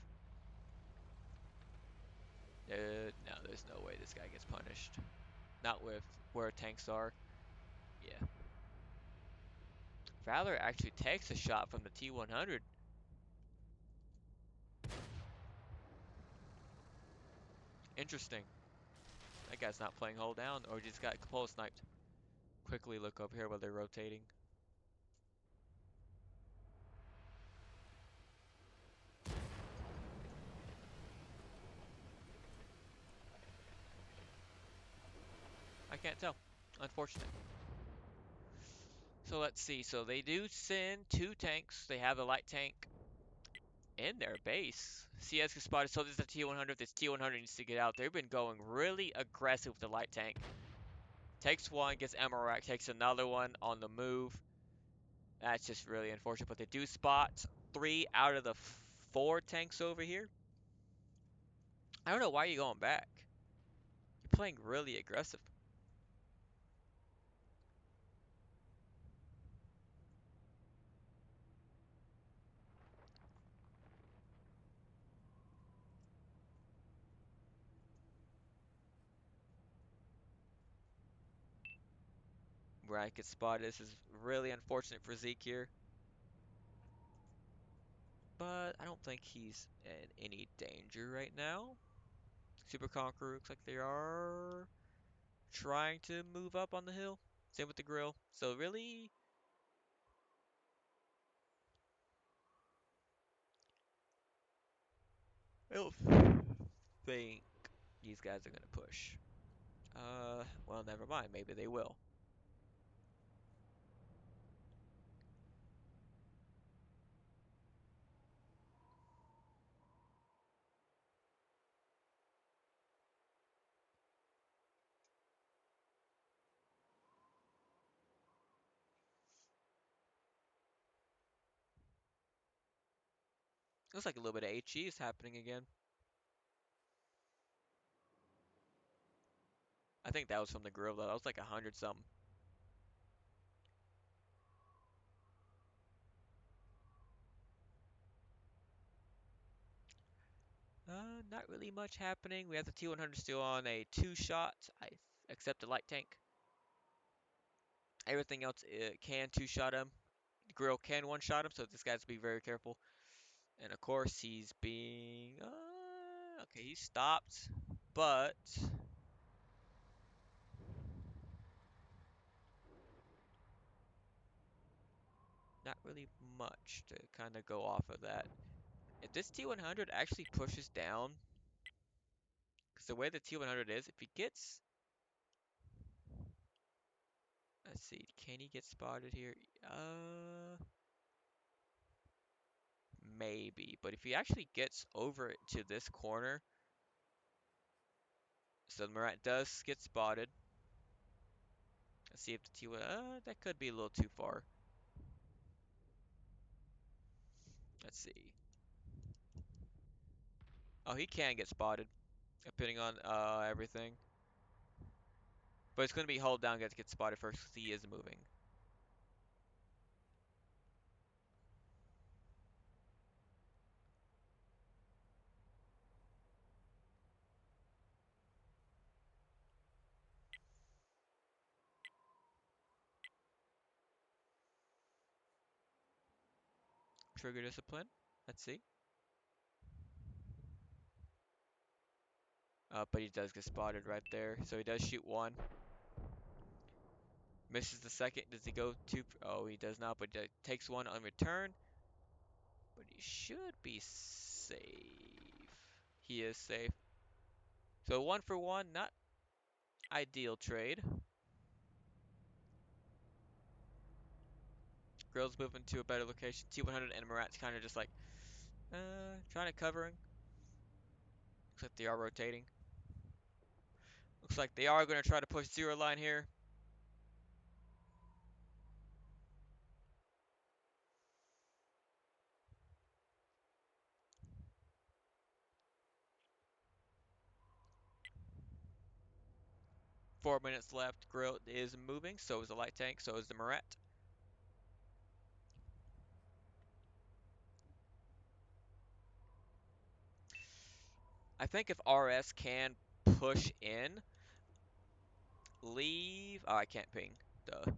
No, there's no way this guy gets punished. Not with where tanks are. Yeah. Valor actually takes a shot from the T100. Interesting. That guy's not playing hold down, or just got pole sniped. Quickly look over here while they're rotating. can't tell. Unfortunate. So let's see. So they do send 2 tanks. They have a light tank in their base. CS is spotted. So this is a T-100. This T-100 needs to get out. They've been going really aggressive with the light tank. Takes one, gets ammo rack, takes another one on the move. That's just really unfortunate. But they do spot 3 out of the 4 tanks over here. I don't know why you're going back. You're playing really aggressive. Where I could spot this is really unfortunate for ZEEK here. But I don't think he's in any danger right now. Super Conqueror looks like they are trying to move up on the hill. Same with the grill. So really, I don't think these guys are gonna push. Well, never mind. Maybe they will. Looks like a little bit of HE is happening again. I think that was from the grill though. That was like 100 something. Not really much happening. We have the T100 still on a 2-shot. Except the light tank. Everything else can 2-shot him. The grill can 1-shot him, so this guy's be very careful. And of course, he's being okay. He stopped, but not really much to kind of go off of that. If this T100 actually pushes down, because the way the T100 is, if he gets, let's see, can he get spotted here? Maybe. But if he actually gets over to this corner, so Murat does get spotted. Let's see if the T1, that could be a little too far. Let's see. Oh, he can get spotted, depending on everything. But it's going to be hold down, guys, get spotted first because he is moving. Trigger discipline. Let's see. But he does get spotted right there. So he does shoot one. Misses the second. Does he go two? Oh, he does not, but takes one on return. But he should be safe. He is safe. So 1 for 1, not ideal trade. Grill's moving to a better location. T100 and Murat's kind of just like, trying to cover him. Looks like they are rotating. Looks like they are going to try to push zero line here. Four minutes left. Grill is moving. So is the light tank. So is the Murat. I think if RS can push in, leave. Oh, I can't ping. Duh.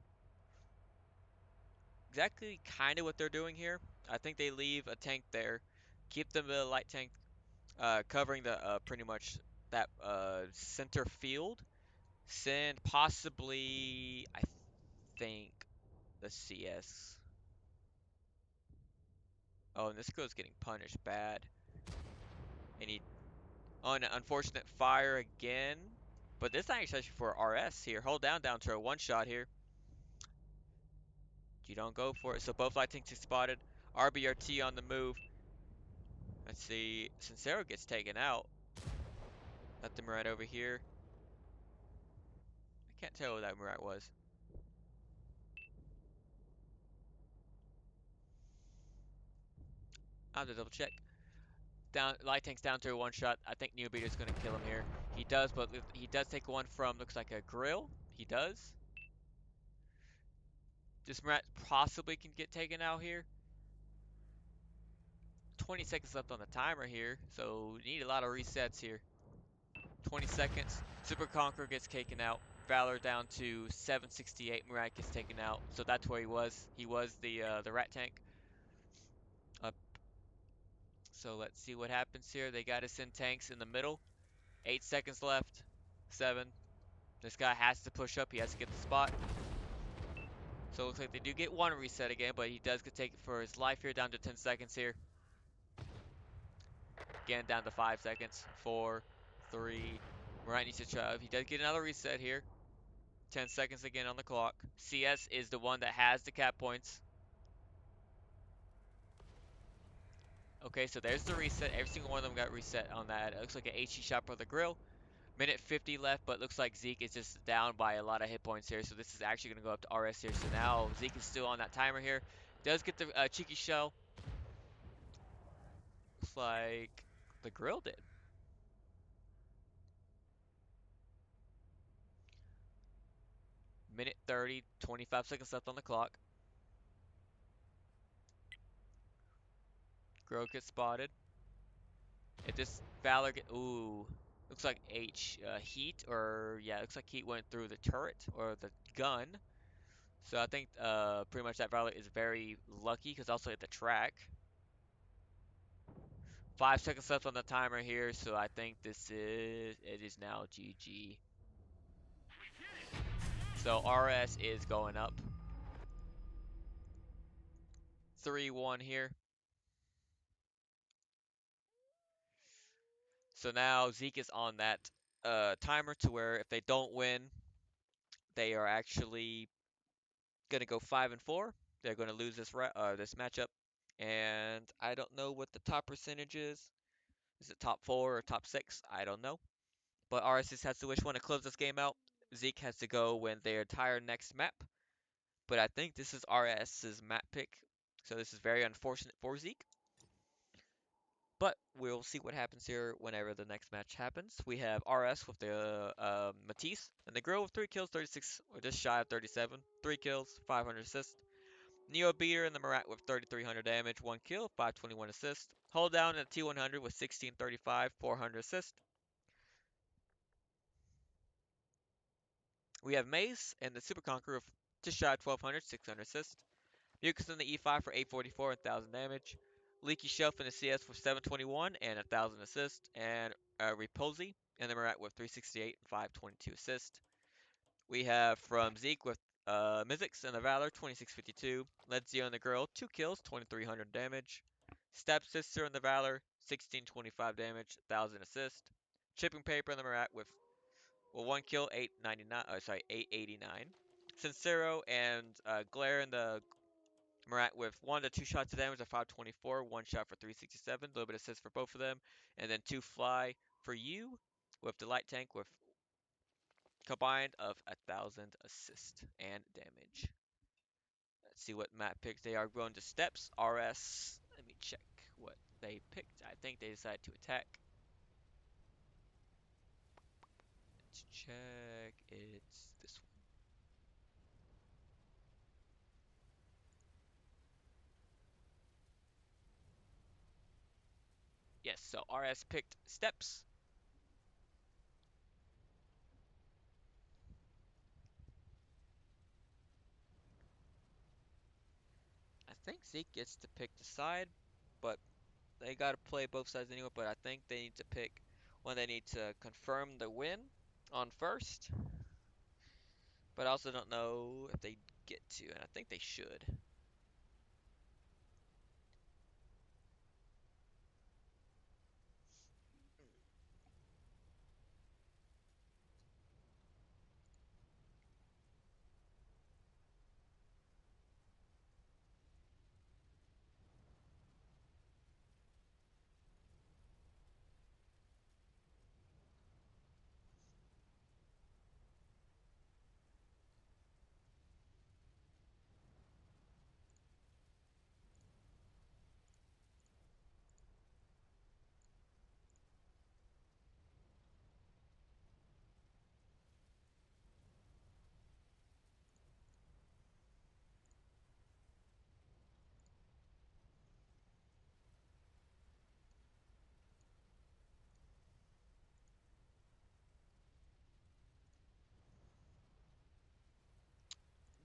Exactly kind of what they're doing here. I think they leave a tank there. Keep the light tank covering the pretty much that center field. Send possibly, I think, the CS. Oh, and this girl's getting punished bad. And he, on an unfortunate fire again. But this time especially for RS here. Hold down to a one shot here. You don't go for it. So both light tanks are spotted. RBRT on the move. Let's see. Sincero gets taken out. Let them right over here. I can't tell what that Murat was. I'll have to double check. Down, light tank's down to a one shot. I think Neobeater's gonna kill him here. He does, but he does take one from looks like a grill. He does. This Murat possibly can get taken out here. 20 seconds left on the timer here, so we need a lot of resets here. 20 seconds. Super Conqueror gets taken out. Valor down to 768. Murat gets taken out. So that's where he was. He was the rat tank. So let's see what happens here. They got to send tanks in the middle. 8 seconds left. 7. This guy has to push up. He has to get the spot. So it looks like they do get one reset again, but he does get taken for his life here. Down to 10 seconds here. Again, down to 5 seconds. 4, 3. Murat needs to try. He does get another reset here. 10 seconds again on the clock. CS is the one that has the cap points. Okay, so there's the reset. Every single one of them got reset on that. It looks like an HE shot for the grill. Minute 50 left, but looks like ZEEK is just down by a lot of hit points here. So this is actually going to go up to RS here. So now ZEEK is still on that timer here. Does get the cheeky shell. Looks like the grill did. Minute 30, 25 seconds left on the clock. Grill gets spotted. If this Valor get, ooh, looks like Heat, or yeah, looks like Heat went through the turret or the gun. So I think pretty much that Valor is very lucky because also at the track. 5 seconds left on the timer here, so I think it is now GG. So RS is going up. 3-1 here. So now ZEEK is on that timer to where if they don't win, they are actually gonna go 5-4. They're gonna lose this matchup, and I don't know what the top percentage is. Is it top 4 or top 6? I don't know. But RS just has to wish one to close this game out. ZEEK has to go win their entire next map. But I think this is RS's map pick. So this is very unfortunate for ZEEK. But we'll see what happens here whenever the next match happens. We have RS with the Matisse and the Grill with 3 kills, 36, or just shy of 37. 3 kills, 500 assists. Neo Beater and the Marat with 3,300 damage, 1 kill, 521 assists. Hold down at T100 with 1635, 400 assists. We have Mace and the Super Conqueror with just shy of 1200, 600 assists. Mucus in the E5 for 844 and 1000 damage. Leaky Shelf in the CS for 721 and 1000 assist. And Reposi and the Marat with 368 and 522 assist. We have from ZEEK with Mizzix and the Valor 2652. Ledzio and the Girl 2 kills, 2300 damage. Stab Sister and the Valor 1625 damage, 1000 assist. Chipping Paper and the Marat with 1 kill, 899. Sorry, 889. Sincero and Glare and the Marat with 1 to 2 shots of damage at 524, 1 shot for 367, a little bit of assist for both of them, and then 2 fly for you with the light tank with combined of 1000 assist and damage. Let's see what map picks they are going to steps. RS, let me check what they picked. I think they decided to attack. Let's check. It's this one. Yes, so RS picked steps. I think ZEEK gets to pick the side, but they got to play both sides anyway. But I think they need to pick when they need to confirm the win on first. But I also don't know if they get to, and I think they should.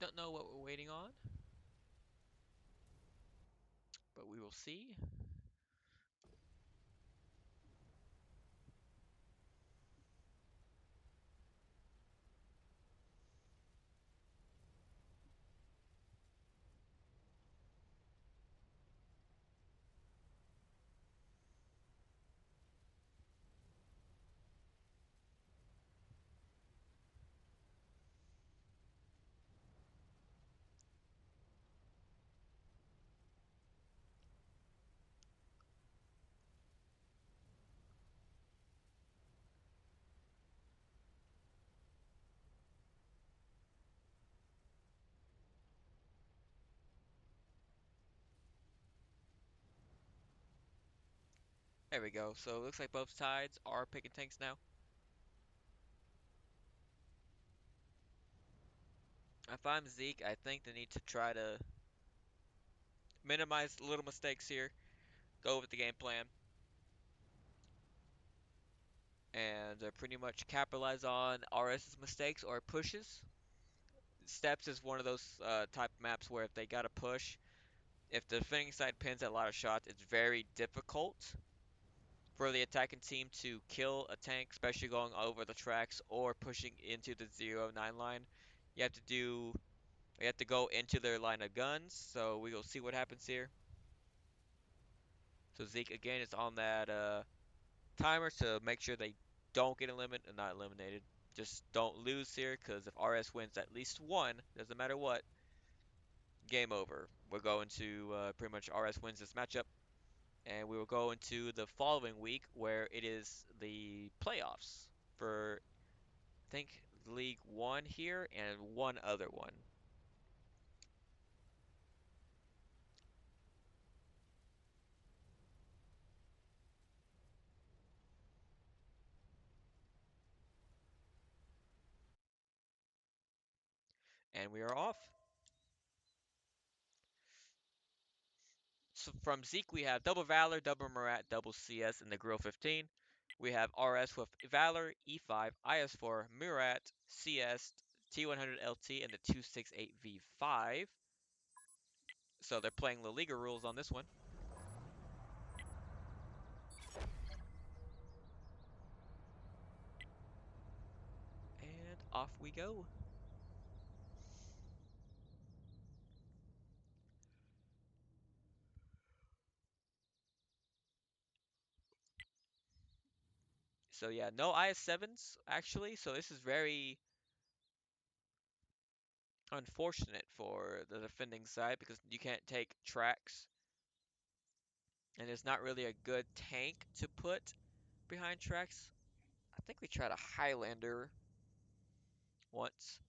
don't know what we're waiting on, but we will see. There we go. So it looks like both sides are picking tanks now. If I'm Zeke, I think they need to try to minimize little mistakes here, go with the game plan, and pretty much capitalize on RS's mistakes or pushes. Steps is one of those type maps where if they got to push, if the defending side pins a lot of shots, it's very difficult for the attacking team to kill a tank, especially going over the tracks or pushing into the 0-9 line. You have to do, you have to go into their line of guns. So we will see what happens here. So Zeke again is on that timer to make sure they don't get eliminated, not eliminated. Just don't lose here, because if RS wins at least one, doesn't matter what, game over. We're going to pretty much RS wins this matchup, and we will go into the following week where it is the playoffs for I think League One here and one other one. And we are off. So from Zeke, we have double Valor, double Murat, double CS in the Grill 15. We have RS with Valor, E5, IS4, Murat, CS, T100 LT, and the 268V5. So they're playing La Liga rules on this one. And off we go. So yeah, no IS7s actually. So this is very unfortunate for the defending side because you can't take tracks. And there's not really a good tank to put behind tracks. I think we tried a Highlander once,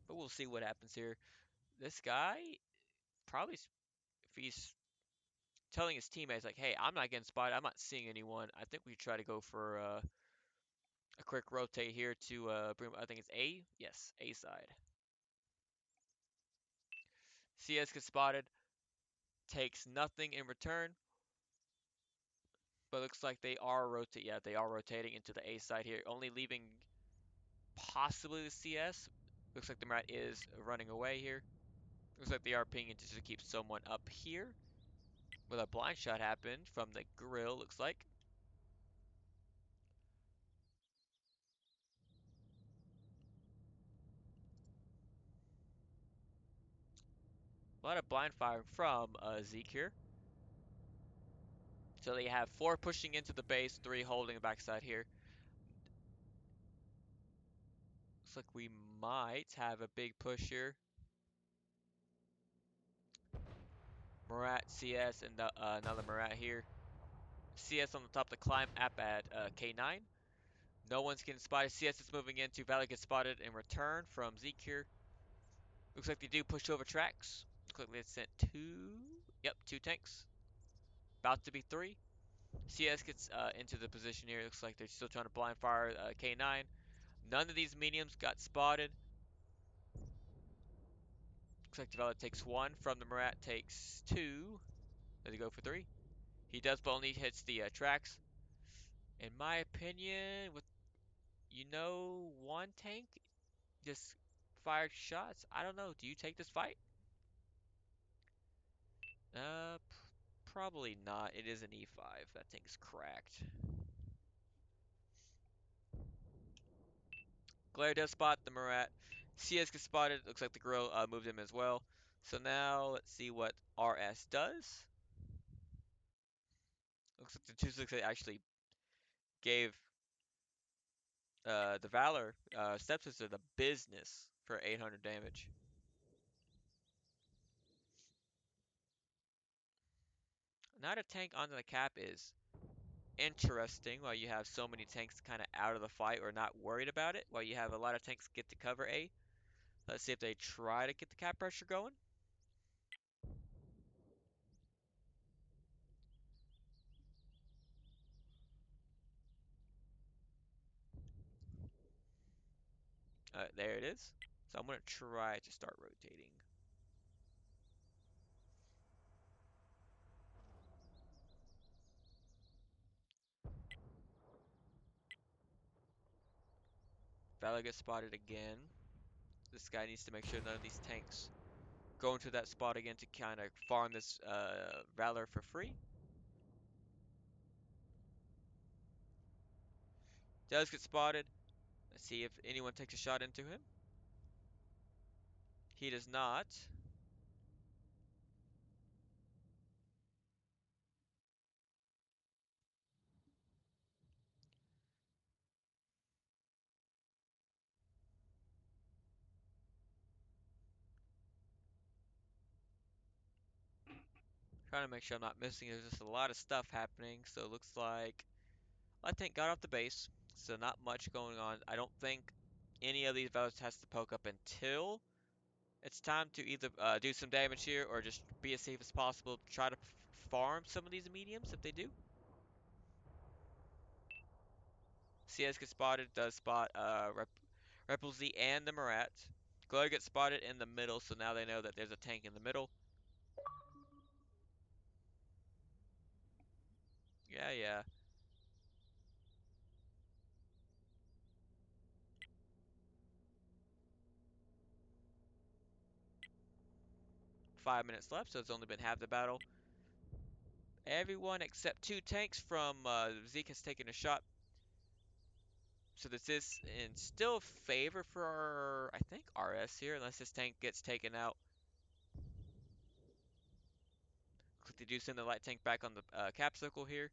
but we'll see what happens here. This guy probably, if he's telling his teammates like, "Hey, I'm not getting spotted. I'm not seeing anyone." I think we try to go for a quick rotate here to bring. I think it's A. Yes, A side. CS gets spotted, takes nothing in return, but looks like they are rotate. Yeah, they are rotating into the A side here, only leaving possibly the CS. Looks like the Murat is running away here. Looks like they are pinging to keep someone up here. With a blind shot happened from the grill, looks like. A lot of blind fire from ZEEK here. So they have 4 pushing into the base, 3 holding the backside here. Looks like we might have a big push here. Murat, CS, and another Murat here. CS on the top of the climb up at K9. No one's getting spotted. CS is moving into. Valley gets spotted in return from ZEEK here. Looks like they do push over tracks. Looks like they sent 2. Yep, 2 tanks. About to be 3. CS gets into the position here. Looks like they're still trying to blind fire K9. None of these mediums got spotted. Looks like Develop takes 1 from the Murat, takes 2. Does he go for 3? He does, but only hits the tracks. In my opinion, with 1 tank, just fired shots. I don't know. Do you take this fight? Uh, Probably not. It is an E5. That thing's cracked. Glare does spot the Murat. CS gets spotted. Looks like the Grill moved him as well. So now let's see what RS does. Looks like the 268 actually gave the Valor Stepsister the business for 800 damage. Not a tank onto the cap is interesting while you have so many tanks kind of out of the fight or not worried about it, while you have a lot of tanks get to cover A. Let's see if they try to get the cap pressure going. There it is. So I'm going to try to start rotating. Valor gets spotted again. This guy needs to make sure none of these tanks go into that spot again to kind of farm this Valor for free. Does get spotted. Let's see if anyone takes a shot into him. He does not. Trying to make sure I'm not missing. There's just a lot of stuff happening. So it looks like I think got off the base. So not much going on. I don't think any of these Valors has to poke up until it's time to either do some damage here or just be as safe as possible. Try to farm some of these mediums if they do. CS gets spotted, does spot Repel Z and the Murat. Glow gets spotted in the middle, so now they know that there's a tank in the middle. Yeah, yeah. 5 minutes left, so it's only been half the battle. Everyone except two tanks from ZEEK has taken a shot. So this is in still favor for, I think, RS here, unless this tank gets taken out. Looks like they do send the light tank back on the cap circle here.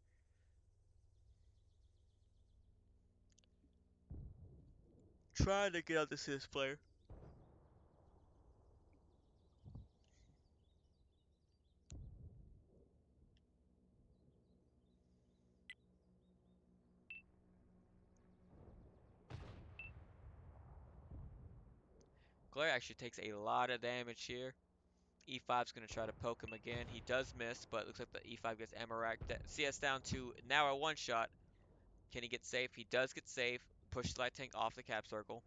Trying to get out the CS player. Glare actually takes a lot of damage here. E5's going to try to poke him again. He does miss, but it looks like the E5 gets Amarak. CS down to now a one shot. Can he get safe? He does get safe. Push the light tank off the cap circle.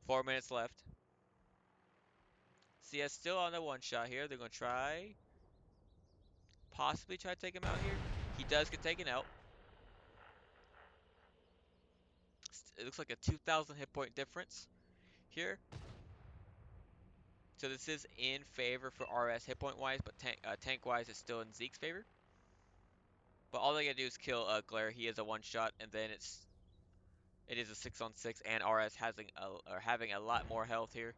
4 minutes left. CS still on the one shot here. They're going to possibly try to take him out here. He does get taken out. It looks like a 2,000 hit point difference here. So this is in favor for RS hit point wise, but tank wise it's still in ZEEK's favor. But all they gotta do is kill Glare. He is a one shot, and then it is a 6-on-6, and RS having a lot more health here.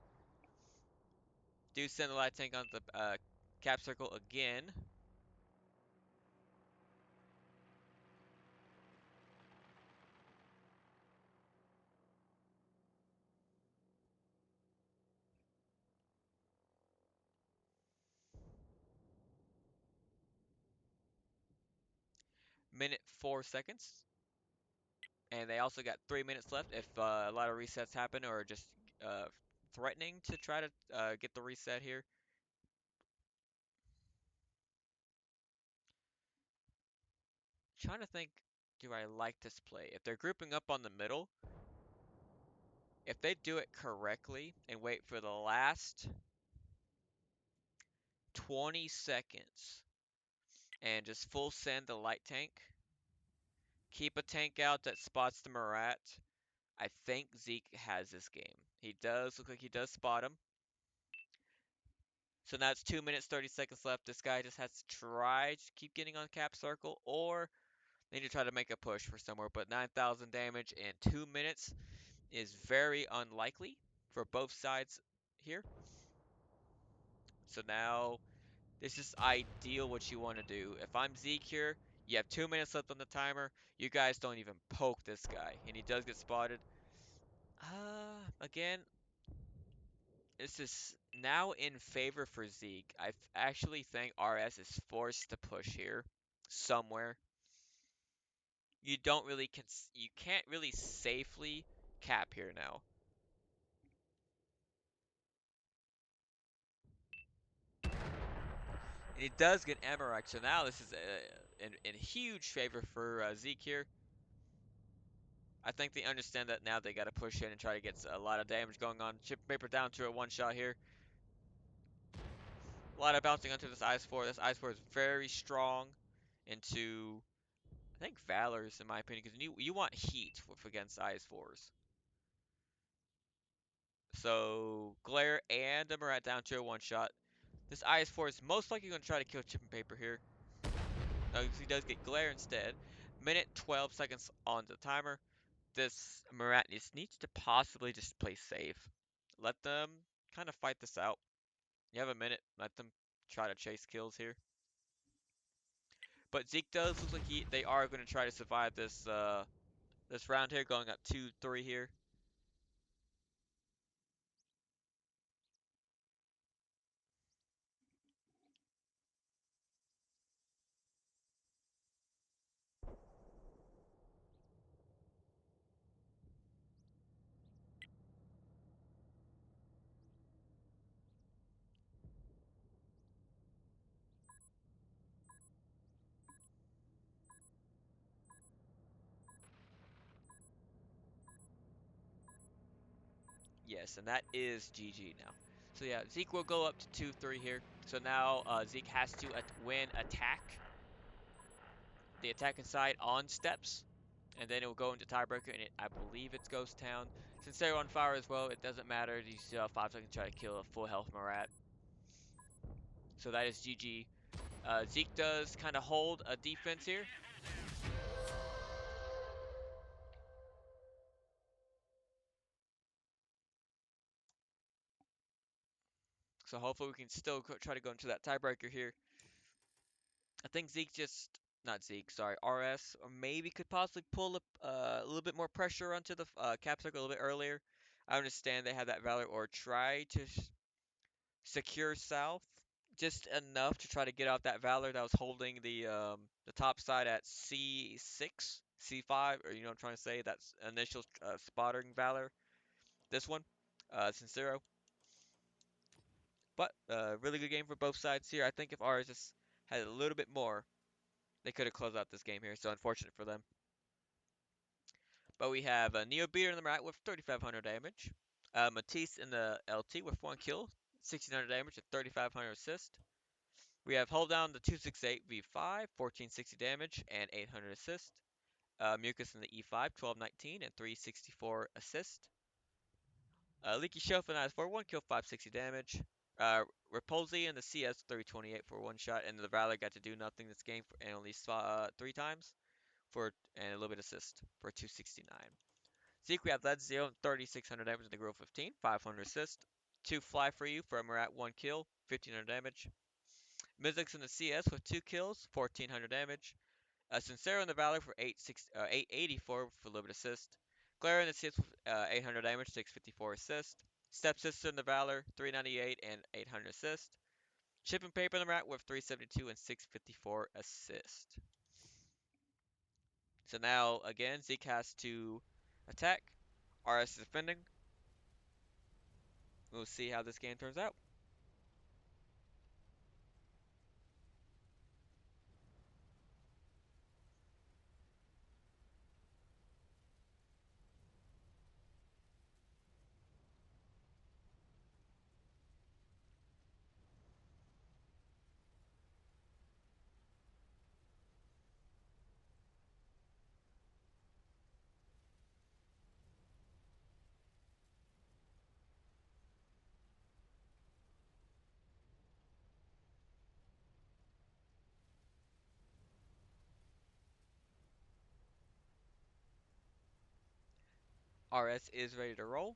Do send the light tank on the cap circle again. Minute 4 seconds. And they also got 3 minutes left if a lot of resets happen or just uh, threatening to try to get the reset here. Trying to think, do I like this play? If they're grouping up on the middle, if they do it correctly and wait for the last 20 seconds and just full send the light tank, keep a tank out that spots the Murat, I think ZEEK has this game. He does look like he does spot him. So now it's 2 minutes 30 seconds left. This guy just has to try to keep getting on cap circle, or they need to try to make a push for somewhere. But 9,000 damage in 2 minutes is very unlikely for both sides here. So now this is ideal what you want to do. If I'm ZEEK here, you have 2 minutes left on the timer. You guys don't even poke this guy, and he does get spotted. Again, this is now in favor for ZEEK. I actually think RS is forced to push here somewhere. You don't really you can't really safely cap here now. And he does get Emmerich, so now this is in huge favor for ZEEK here. I think they understand that now they got to push in and try to get a lot of damage going on. Chip paper down to a one shot here. A lot of bouncing onto this Ice 4. This Ice 4 is very strong into, I think, Valors, in my opinion, because you want heat against Ice 4s. So, Glare and Murat down to a one shot. This Ice 4 is most likely going to try to kill Chip and Paper here. No, he does get Glare instead. Minute 12 seconds on the timer. This Murat needs to possibly just play safe. Let them kind of fight this out. You have a minute. Let them try to chase kills here. But ZEEK does look like they are going to try to survive this round here, going up 2-3 here. Yes, and that is GG now. So yeah, ZEEK will go up to 2-3 here. So now ZEEK has to win attack, the attacking side on steps, and then it will go into tiebreaker, and I believe it's Ghost Town. Since they're on fire as well, it doesn't matter. You still have 5 seconds to try to kill a full health Marat. So that is GG. ZEEK does kind of hold a defense here. So hopefully we can still try to go into that tiebreaker here. I think ZEEK just, not ZEEK, sorry, RS, or maybe could possibly pull up a little bit more pressure onto the cap circle a little bit earlier. I understand they have that Valor, or try to secure South just enough to try to get out that Valor that was holding the top side at C6, C5, or you know what I'm trying to say, that's initial spotting Valor. This one, Sincero. But really good game for both sides here. I think if RS just had a little bit more, they could have closed out this game here, so unfortunate for them. But we have Neo Beater in the right with 3,500 damage. Matisse in the LT with 1 kill, 1,600 damage and 3,500 assist. We have Hold Down the 268 V5, 1,460 damage and 800 assist. Mucus in the E5, 1,219 and 364 assist. Leaky Shelf in IS4, 1 kill, 560 damage. Repulsi in the CS, 328 for 1 shot, and the Valor got to do nothing this game and only saw 3 times and a little bit assist for 269. ZEEK, we have Led Zero, 3,600 damage in the Grove 15, 500 assist. 2 Fly for You for a Murat, 1 kill, 1,500 damage. Mizzix in the CS with 2 kills, 1,400 damage. Sincero in the Valor for 884 for a little bit assist. Glare in the CS with 800 damage, 654 assist. Stepsister in the Valor, 398 and 800 assist. Chip and Paper in the Murat with 372 and 654 assist. So now, again, ZEEK has to attack. RS is defending. We'll see how this game turns out. RS is ready to roll.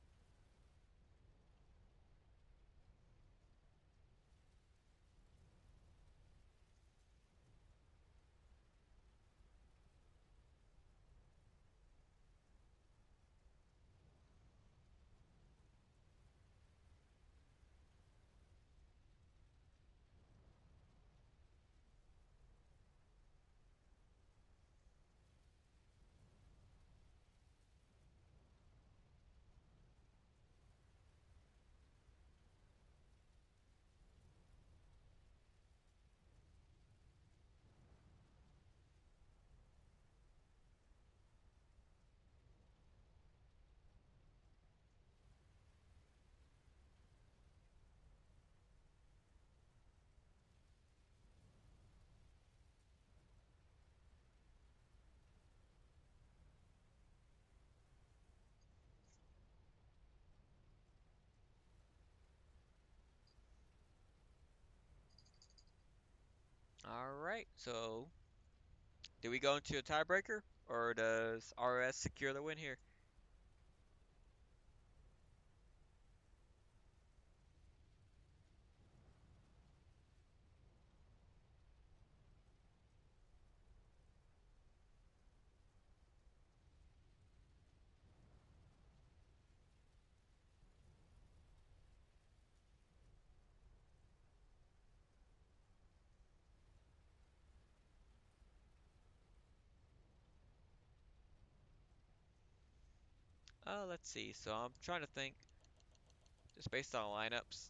All right. So, do we go into a tiebreaker, or does RS secure the win here? Let's see. So I'm trying to think, just based on lineups,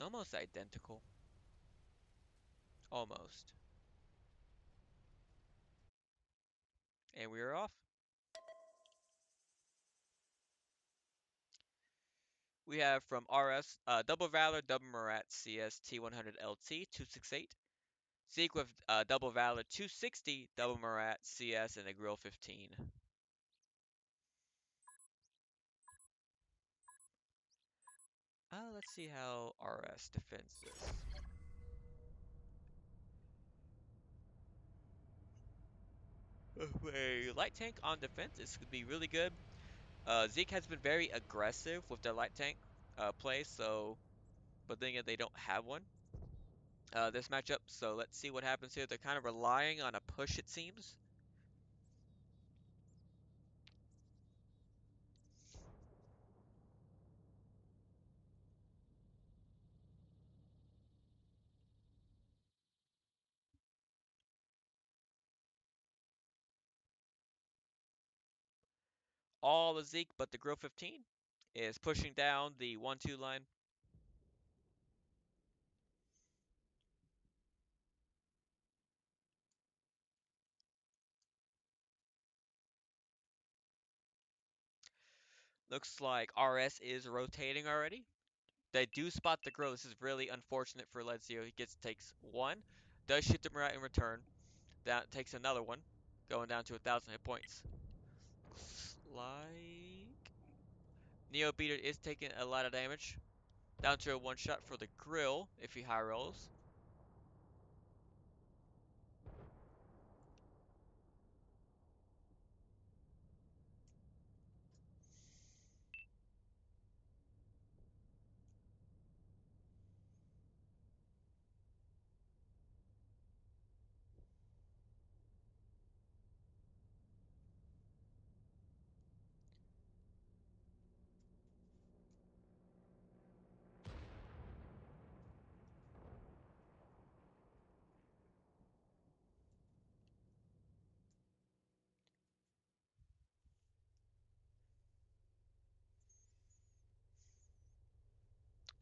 almost identical. Almost. And we are off. We have from RS, Double Valor, Double Marat, CS T100 LT 268. ZEEK with Double Valor 260, Double Marat, CS, and a Grill 15. Let's see how RS defends this. A light tank on defense is going to be really good. ZEEK has been very aggressive with their light tank play, so but then again, they don't have one this matchup. So let's see what happens here. They're kind of relying on a push, it seems. All the ZEEK but the Grill 15 is pushing down the 1-2 line. Looks like RS is rotating already. They do spot the Grill. This is really unfortunate for Lezio. He takes one, does shoot the Murat in return. That takes another one, going down to 1,000 hit points. Looks like Neo Beater is taking a lot of damage. Down to a one shot for the Grill if he high rolls.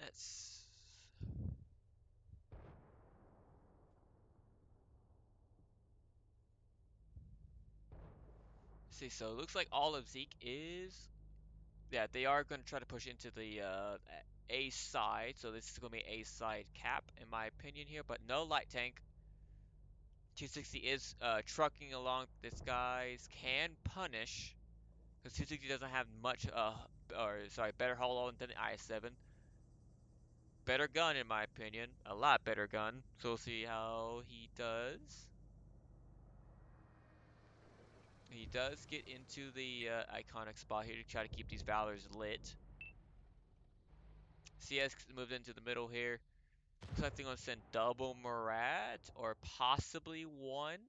Let's see. So it looks like all of ZEEK is. Yeah, they are going to try to push into the A side. So this is going to be A side cap, in my opinion, here. But no light tank. 260 is trucking along. This guy's can punish because 260 doesn't have much, or sorry, better hold on than the I7. Better gun in my opinion. A lot better gun. So we'll see how he does. He does get into the iconic spot here to try to keep these Valors lit. CS moved into the middle here. Looks like they're going to send double Murat or possibly one.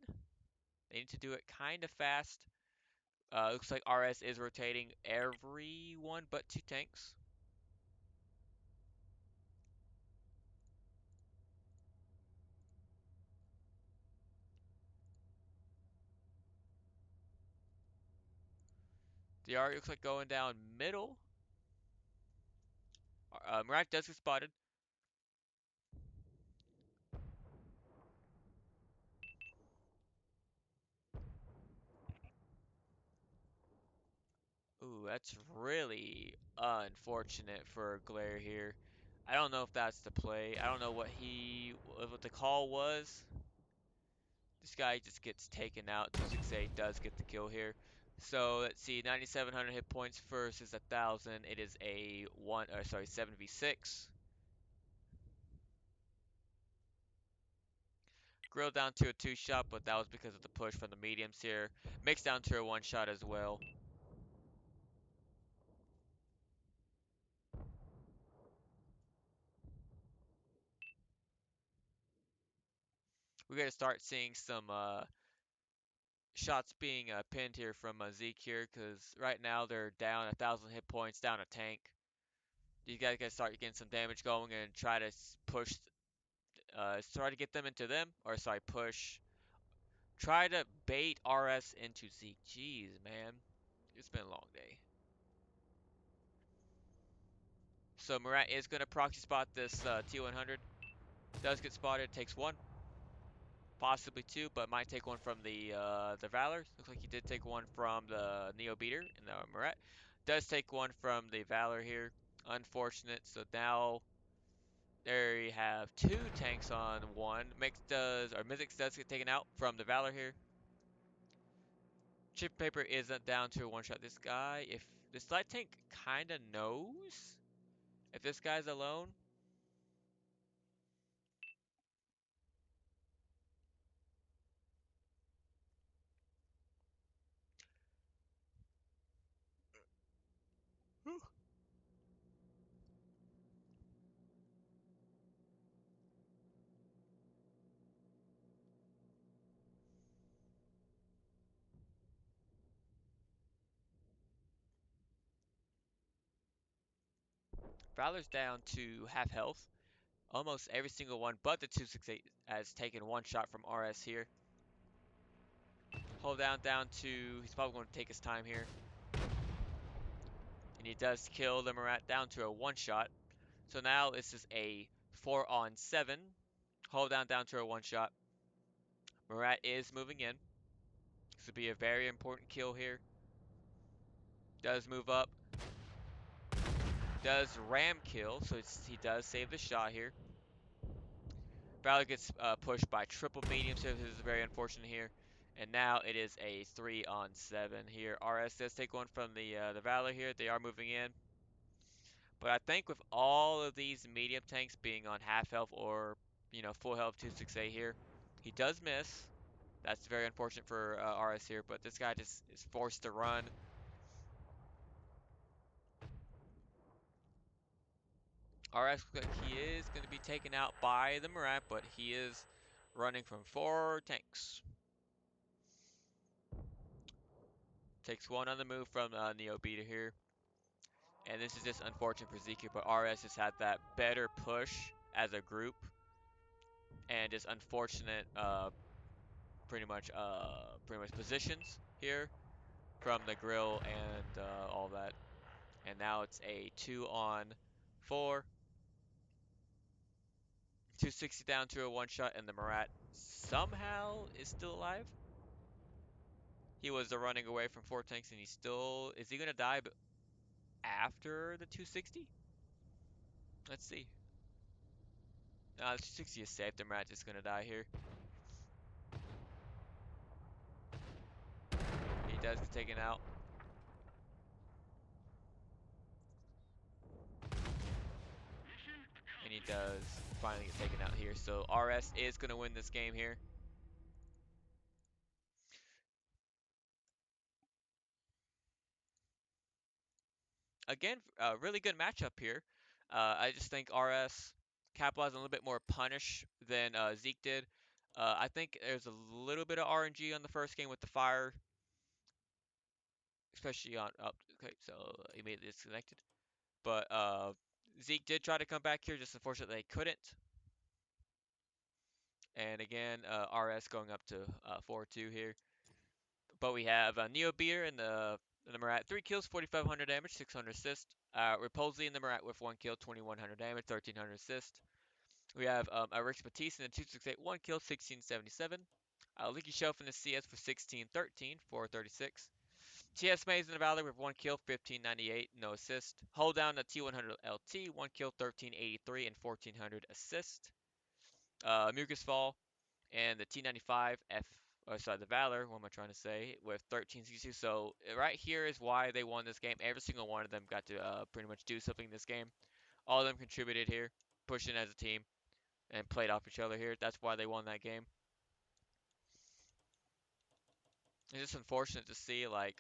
They need to do it kind of fast. Looks like RS is rotating everyone but 2 tanks. The R looks like going down middle. Murat does get spotted. Ooh, that's really unfortunate for Glare here. I don't know if that's the play. I don't know what the call was. This guy just gets taken out. 268 does get the kill here. So let's see, 9,700 hit points versus 1,000. It is a 7v6. Grilled down to a 2-shot, but that was because of the push from the mediums here. Mixed down to a 1-shot as well. We're gonna start seeing some shots being pinned here from ZEEK here, because right now they're down 1,000 hit points, down a tank. These guys gotta start getting some damage going and try to push, try to get them into them, or sorry, push. Try to bait RS into ZEEK. Jeez, man. It's been a long day. So Murat is gonna proxy spot this T100. Does get spotted, takes 1. Possibly 2, but might take 1 from the Valor. Looks like he did take 1 from the Neo Beater and the Murat. Does take 1 from the Valor here. Unfortunate. So now there you have 2 tanks on 1. Mizzix does get taken out from the Valor here. Chip Paper isn't down to a 1-shot. This guy, if this light tank kinda knows if this guy's alone. Valor's down to half health. Almost every single one but the 268 has taken 1 shot from RS here. Hold down to, he's probably going to take his time here. And he does kill the Murat down to a 1-shot. So now this is a 4-on-7. Hold down to a 1-shot. Murat is moving in. This would be a very important kill here. Does move up. Does ram kill, so he does save the shot here. Valor gets pushed by triple medium, so this is very unfortunate here. And now it is a 3-on-7 here. RS does take 1 from the Valor here. They are moving in. But I think with all of these medium tanks being on half health or, full health 268 here, he does miss. That's very unfortunate for RS here, but this guy just is forced to run. RS looks like he is going to be taken out by the Murat, but he is running from 4 tanks. Takes 1 on the move from Neo Beater here. And this is just unfortunate for ZEEK, but RS has had that better push as a group. And just unfortunate pretty much positions here from the grill and all that. And now it's a 2-on-4. 260 down to a 1-shot, and the Murat somehow is still alive. He was running away from 4 tanks, and is he gonna die after the 260? Let's see. No, the 260 is safe. The Murat is gonna die here. He does get taken out. And he does finally get taken out here. So RS is going to win this game here. Again, a really good matchup here. I just think RS capitalized on a little bit more punish than ZEEK did. I think there's a little bit of RNG on the first game with the fire, especially on up. Okay, so immediately disconnected. But ZEEK did try to come back here, just unfortunately they couldn't. And again, RS going up to 4-2 here. But we have Neo Beater in the Marat, 3 kills, 4,500 damage, 600 assist. Repulsi in the Marat with 1 kill, 2,100 damage, 1,300 assist. We have Rix Batiste in the 268, 1 kill, 1677. Leaky Shelf in the CS for 1613, 436. TS Maze in the Valley with 1 kill, 1598, no assist. Hold down the T100 LT, 1 kill, 1383, and 1400 assist. Mucus Fall and the T95 F, sorry, the Valor, what am I trying to say, with 1362. So right here is why they won this game. Every single one of them got to pretty much do something in this game. All of them contributed here, pushing as a team, and played off each other here. That's why they won that game. It's just unfortunate to see, like,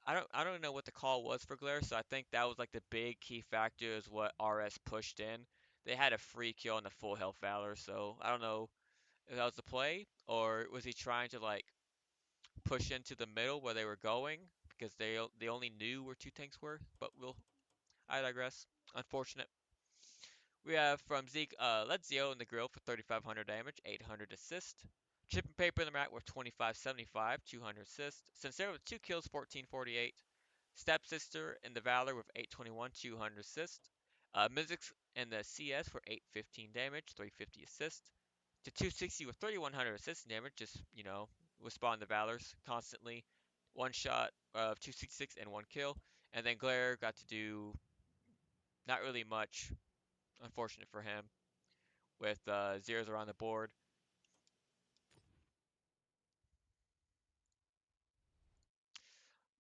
I don't know what the call was for Glare, so I think that was like the big key factor is what RS pushed in. They had a free kill on the full health Valor, so I don't know if that was the play or was he trying to like push into the middle where they were going because they only knew where two tanks were. But I digress. Unfortunate. We have from ZEEK, Ledzio in the grill for 3,500 damage, 800 assist. Chip and Paper in the mat with 2575, 200 assist. Sincere with 2 kills, 1448. Stepsister in the Valor with 821, 200 assist. Mizzix in the CS for 815 damage, 350 assist. To 260 with 3,100 assist damage, just, was spawning the Valors constantly. One shot of 266 and one kill. And then Glare got to do not really much, unfortunate for him, with zeros around the board.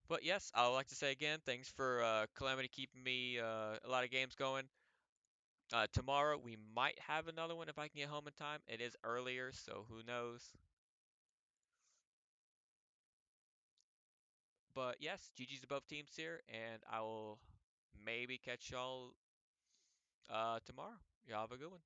But yes, I would like to say again, thanks for Calamity keeping me a lot of games going. Tomorrow we might have another one if I can get home in time. It is earlier, so who knows. But yes, GG's to both teams here, and I will maybe catch y'all tomorrow. Y'all have a good one.